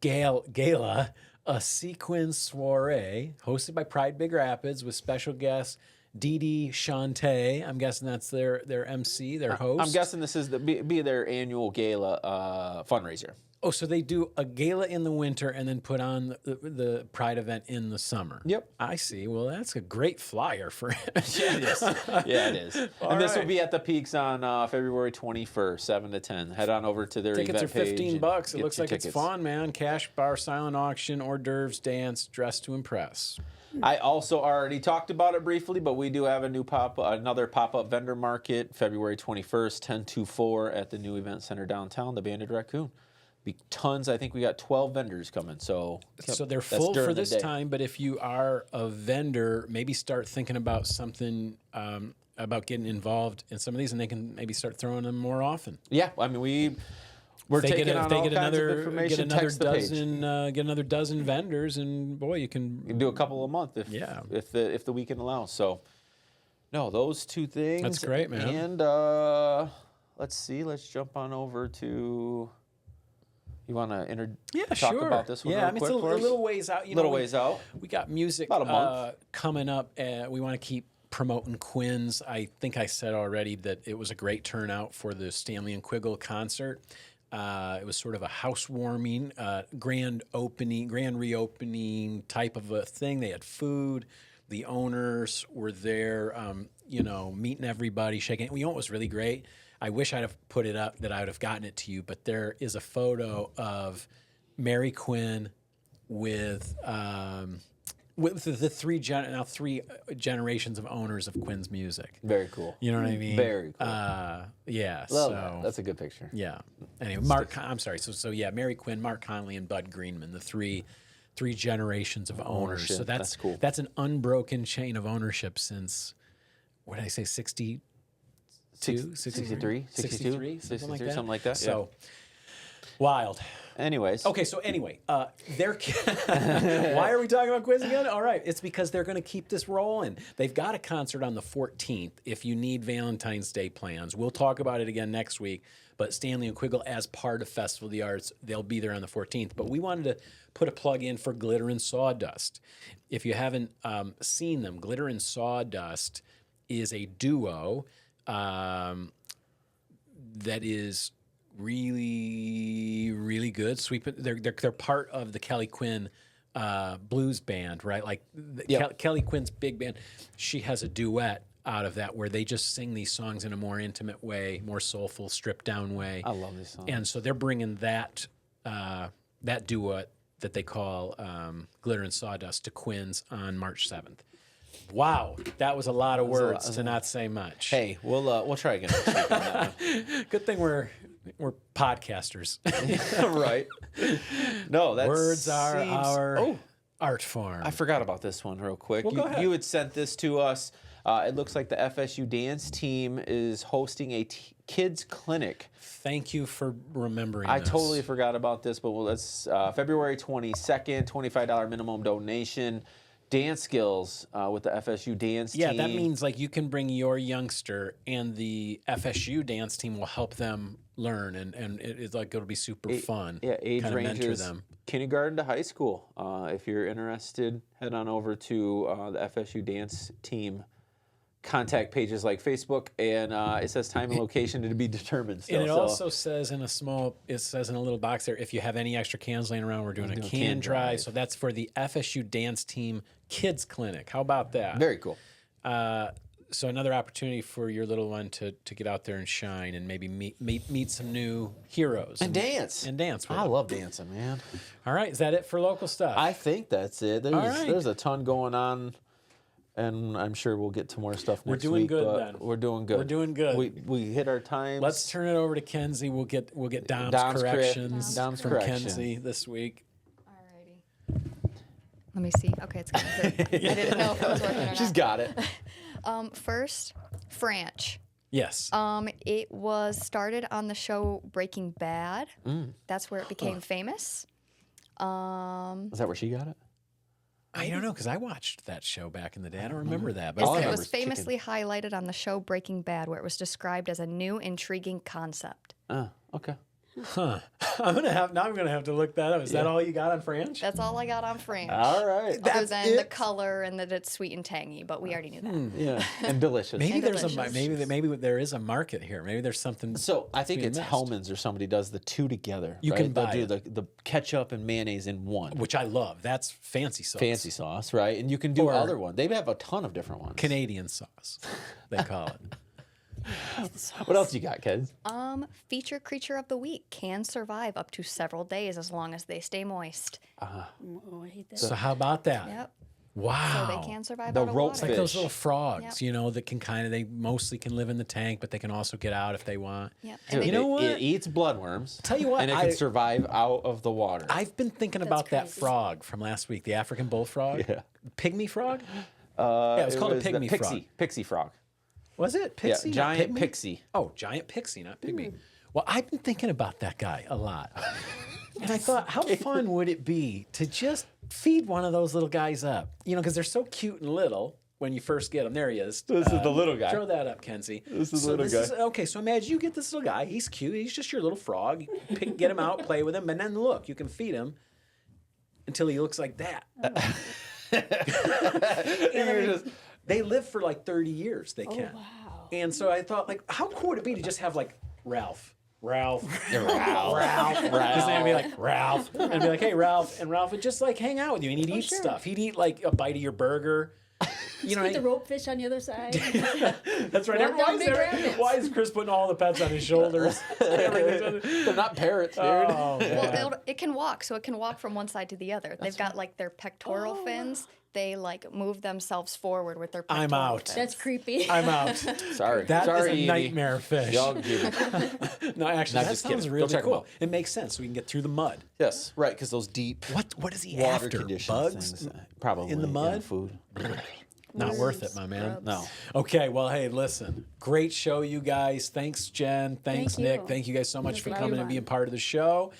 Speaker 1: Gala, a sequin soiree hosted by Pride Big Rapids with special guests Dee Dee Shantae. I'm guessing that's their MC, their host.
Speaker 2: I'm guessing this is be their annual gala fundraiser.
Speaker 1: Oh, so they do a gala in the winter and then put on the Pride event in the summer.
Speaker 2: Yep.
Speaker 1: I see. Well, that's a great flyer for it.
Speaker 2: Yeah, it is. Yeah, it is. And this will be at the Peaks on February 21st, 7 to 10. Head on over to their
Speaker 1: Tickets are
Speaker 2: event page.
Speaker 1: $15. It
Speaker 2: get
Speaker 1: looks
Speaker 2: your
Speaker 1: like it's
Speaker 2: tickets.
Speaker 1: fun, man. Cash bar, silent auction, hors d'oeuvres, dance, dress to impress.
Speaker 2: I also already talked about it briefly, but we do have another pop-up vendor market, February 21st, 10 to 4 at the new event center downtown, the Banded Raccoon. Be tons. I think we got 12 vendors coming. So
Speaker 1: So they're
Speaker 2: that's
Speaker 1: full
Speaker 2: during
Speaker 1: for
Speaker 2: the
Speaker 1: this
Speaker 2: day.
Speaker 1: time, but if you are a vendor, maybe start thinking about something about getting involved in some of these, and they can maybe start throwing them more often.
Speaker 2: Yeah, I mean we're
Speaker 1: If they
Speaker 2: taking
Speaker 1: get,
Speaker 2: on
Speaker 1: if they
Speaker 2: all
Speaker 1: get
Speaker 2: kinds of
Speaker 1: another
Speaker 2: information.
Speaker 1: get another
Speaker 2: Text the page.
Speaker 1: get another dozen vendors, and boy, you
Speaker 2: You
Speaker 1: can.
Speaker 2: can do a couple a month if
Speaker 1: Yeah.
Speaker 2: if the weekend allows. So no, those two things.
Speaker 1: That's great, man.
Speaker 2: And let's see. Let's jump on over to. You want to talk about this one?
Speaker 1: Yeah,
Speaker 2: real
Speaker 1: I mean,
Speaker 2: quick
Speaker 1: it's a
Speaker 2: for us?
Speaker 1: little ways out. You
Speaker 2: Little
Speaker 1: know,
Speaker 2: ways out.
Speaker 1: We got music
Speaker 2: About a month.
Speaker 1: coming up. We want to keep promoting Quinn's. I think I said already that it was a great turnout for the Stanley and Quiggle concert. It was sort of a housewarming, grand reopening type of a thing. They had food. The owners were there, meeting everybody, shaking. You know what was really great? I wish I'd have put it up, that I would have gotten it to you, but there is a photo of Mary Quinn with the three generations of owners of Quinn's music.
Speaker 2: Very cool.
Speaker 1: You know what I mean?
Speaker 2: Very cool.
Speaker 1: Yeah.
Speaker 2: Love that. That's a good picture.
Speaker 1: Yeah. Anyway, I'm sorry. So yeah, Mary Quinn, Mark Conley, and Bud Greenman, the three generations of owners.
Speaker 2: Ownership.
Speaker 1: So
Speaker 2: That's cool.
Speaker 1: That's an unbroken chain of ownership since, what did I say, 62?
Speaker 2: 63?
Speaker 1: 63?
Speaker 2: Something like that.
Speaker 1: So, wild.
Speaker 2: Anyways.
Speaker 1: Okay, so anyway, why are we talking about Quiz again? All right, it's because they're going to keep this rolling. They've got a concert on the 14th if you need Valentine's Day plans. We'll talk about it again next week, but Stanley and Quiggle, as part of Festival of the Arts, they'll be there on the 14th. But we wanted to put a plug in for Glitter and Sawdust. If you haven't seen them, Glitter and Sawdust is a duo that is really, really good. They're part of the Kelly Quinn blues band, right? Like Kelly Quinn's big band. She has a duet out of that where they just sing these songs in a more intimate way, more soulful, stripped down way.
Speaker 2: I love this song.
Speaker 1: And so they're bringing that duet that they call Glitter and Sawdust to Quinn's on March 7th. Wow, that was a lot of words to not say much.
Speaker 2: Hey, we'll try again next week on that one.
Speaker 1: Good thing we're podcasters.
Speaker 2: Right. No, that's
Speaker 1: Words are our art form.
Speaker 2: I forgot about this one real quick.
Speaker 1: Well, go ahead.
Speaker 2: You had sent this to us. It looks like the FSU Dance Team is hosting a kids clinic.
Speaker 1: Thank you for remembering
Speaker 2: I
Speaker 1: this.
Speaker 2: totally forgot about this, but let's February 22nd, $25 minimum donation. Dance skills with the FSU Dance Team.
Speaker 1: Yeah, that means like you can bring your youngster, and the FSU Dance Team will help them learn, and it's like it'll be super fun.
Speaker 2: Yeah, age
Speaker 1: Kinda
Speaker 2: ranges
Speaker 1: mentor them.
Speaker 2: kindergarten to high school. If you're interested, head on over to the FSU Dance Team contact pages like Facebook, and it says time and location to be determined still.
Speaker 1: And it also says in a little box there, if you have any extra cans laying around, we're doing a can drive. So that's for the FSU Dance Team Kids Clinic. How about that?
Speaker 2: Very cool.
Speaker 1: So another opportunity for your little one to get out there and shine and maybe meet some new heroes.
Speaker 2: And dance.
Speaker 1: And dance with
Speaker 2: I
Speaker 1: them.
Speaker 2: love dancing, man.
Speaker 1: All right, is that it for local stuff?
Speaker 2: I think that's it. There's,
Speaker 1: right.
Speaker 2: there's a ton going on, and I'm sure we'll get to more stuff next week.
Speaker 1: We're doing good
Speaker 2: but
Speaker 1: then.
Speaker 2: We're doing good.
Speaker 1: We're doing good.
Speaker 2: We hit our times.
Speaker 1: Let's turn it over to Kenzie. We'll get Dom's
Speaker 2: Dom's
Speaker 1: corrections
Speaker 2: Dom's
Speaker 1: from
Speaker 2: correction.
Speaker 1: Kenzie this week.
Speaker 5: Alrighty. Let me see. Okay, it's going through. I didn't know if it was working or not.
Speaker 2: She's got it.
Speaker 5: First, FRANCH.
Speaker 1: Yes.
Speaker 5: It was started on the show Breaking Bad. That's where it became famous.
Speaker 2: Is that where she got it?
Speaker 1: I don't know because I watched that show back in the day. I don't remember that, but
Speaker 2: All I
Speaker 5: It
Speaker 2: remember
Speaker 5: was
Speaker 2: is chicken.
Speaker 5: famously highlighted on the show Breaking Bad, where it was described as a new, intriguing concept.
Speaker 2: Okay.
Speaker 1: huh? I'm gonna have to look that up. Is that all you got on FRANCH?
Speaker 5: That's all I got on FRANCH.
Speaker 2: All right.
Speaker 5: Other
Speaker 1: That's
Speaker 5: than the
Speaker 1: it?
Speaker 5: color and that it's sweet and tangy, but we already knew that.
Speaker 2: Yeah, and delicious.
Speaker 1: Maybe
Speaker 5: And
Speaker 1: there's
Speaker 5: delicious.
Speaker 1: maybe there is a market here. Maybe there's something.
Speaker 2: So I think
Speaker 1: being
Speaker 2: it's
Speaker 1: missed.
Speaker 2: Hellman's or somebody does the two together.
Speaker 1: You
Speaker 2: right?
Speaker 1: can
Speaker 2: They'll
Speaker 1: buy
Speaker 2: do the ketchup and mayonnaise in one.
Speaker 1: Which I love. That's fancy sauce.
Speaker 2: Fancy sauce, right? And you can do
Speaker 1: Or-
Speaker 2: other ones. They have a ton of different ones.
Speaker 1: Canadian sauce, they call it.
Speaker 2: What else you got, kids?
Speaker 5: Feature creature of the week can survive up to several days as long as they stay moist.
Speaker 4: Oh, I hate that.
Speaker 1: So how about that?
Speaker 5: Yep.
Speaker 1: Wow.
Speaker 5: So they can survive
Speaker 2: The
Speaker 5: out of
Speaker 2: rope
Speaker 5: water.
Speaker 1: Like those
Speaker 2: fish.
Speaker 1: little frogs,
Speaker 5: Yep.
Speaker 1: you know, that can they mostly can live in the tank, but they can also get out if they want.
Speaker 5: Yep.
Speaker 2: Dude,
Speaker 5: And
Speaker 1: You know what?
Speaker 2: It eats bloodworms.
Speaker 1: Tell you what,
Speaker 2: and it can survive out of the water.
Speaker 1: I've been thinking about that
Speaker 4: crazy.
Speaker 1: frog from last week, the African bullfrog.
Speaker 2: Yeah.
Speaker 1: Pygmy frog?
Speaker 2: Yeah,
Speaker 1: it was called a
Speaker 2: the
Speaker 1: pygmy frog.
Speaker 2: Pixie frog.
Speaker 1: Was it? Pixie?
Speaker 2: Yeah,
Speaker 1: not
Speaker 2: giant
Speaker 1: pygmy?
Speaker 2: pixie.
Speaker 1: Oh, giant pixie, not pygmy. Well, I've been thinking about that guy a lot. And I thought, how fun would it be to just feed one of those little guys up? You know, because they're so cute and little when you first get them. There he is.
Speaker 2: This is the little guy.
Speaker 1: Throw that up, Kenzie.
Speaker 2: This is the little guy.
Speaker 1: Okay, so imagine you get this little guy. He's cute. He's just your little frog. You get him out, play with him, and then look, you can feed him until he looks like that. And I mean, they live for like 30 years. They can.
Speaker 4: wow.
Speaker 1: And so I thought, like, how cool would it be to just have like Ralph.
Speaker 2: Ralph.
Speaker 1: His name would be like Ralph. And be like, hey, Ralph. And Ralph would just like hang out with you and he'd eat
Speaker 4: sure.
Speaker 1: stuff. He'd eat like a bite of your burger. You know,
Speaker 4: Put the rope fish on the other side.
Speaker 1: that's right.
Speaker 4: Walk down big rapids.
Speaker 1: Why is Chris putting all the pets on his shoulders?
Speaker 2: They're not parrots, dude.
Speaker 1: Oh, man.
Speaker 5: Well, it can walk, so it can walk from one side to the other. They've got like their pectoral fins. They like move themselves forward with their pectoral
Speaker 1: I'm out.
Speaker 5: fins.
Speaker 4: That's creepy.
Speaker 1: I'm out.
Speaker 2: Sorry.
Speaker 1: That is
Speaker 2: Sorry,
Speaker 1: a
Speaker 2: Edie.
Speaker 1: nightmare fish.
Speaker 2: Y'all give it.
Speaker 1: No, actually,
Speaker 2: Not
Speaker 1: that
Speaker 2: just
Speaker 1: sounds
Speaker 2: kidding. Go
Speaker 1: really
Speaker 2: check 'em
Speaker 1: cool.
Speaker 2: out.
Speaker 1: It makes sense. We can get through the mud.
Speaker 2: Yes, right, because those deep
Speaker 1: What is he
Speaker 2: water
Speaker 1: after?
Speaker 2: conditions
Speaker 1: Bugs?
Speaker 2: things. Probably
Speaker 1: in the
Speaker 2: yeah,
Speaker 1: mud?
Speaker 2: food.
Speaker 1: Not worth it, my man.
Speaker 4: Scrubs.
Speaker 2: No.
Speaker 1: Okay, well, hey, listen. Great show, you guys. Thanks, Jen. Thanks,
Speaker 4: Thank
Speaker 1: Nick.
Speaker 4: you.
Speaker 1: Thank you guys so
Speaker 4: It
Speaker 1: much
Speaker 4: was
Speaker 1: for
Speaker 4: a lot of
Speaker 1: coming and
Speaker 4: fun.
Speaker 1: being part of the show.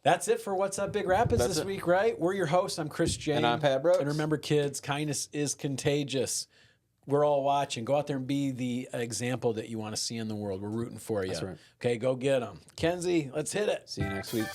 Speaker 1: That's it for What's Up Big Rapids
Speaker 2: That's
Speaker 1: this
Speaker 2: it.
Speaker 1: week, right? We're your hosts. I'm Chris James.
Speaker 2: And I'm Pat Brooks.
Speaker 1: And remember, kids, kindness is contagious. We're all watching. Go out there and be the example that you want to see in the world. We're rooting for you.
Speaker 2: That's right.
Speaker 1: Okay, go get them. Kenzie, let's hit it.
Speaker 2: See you next week.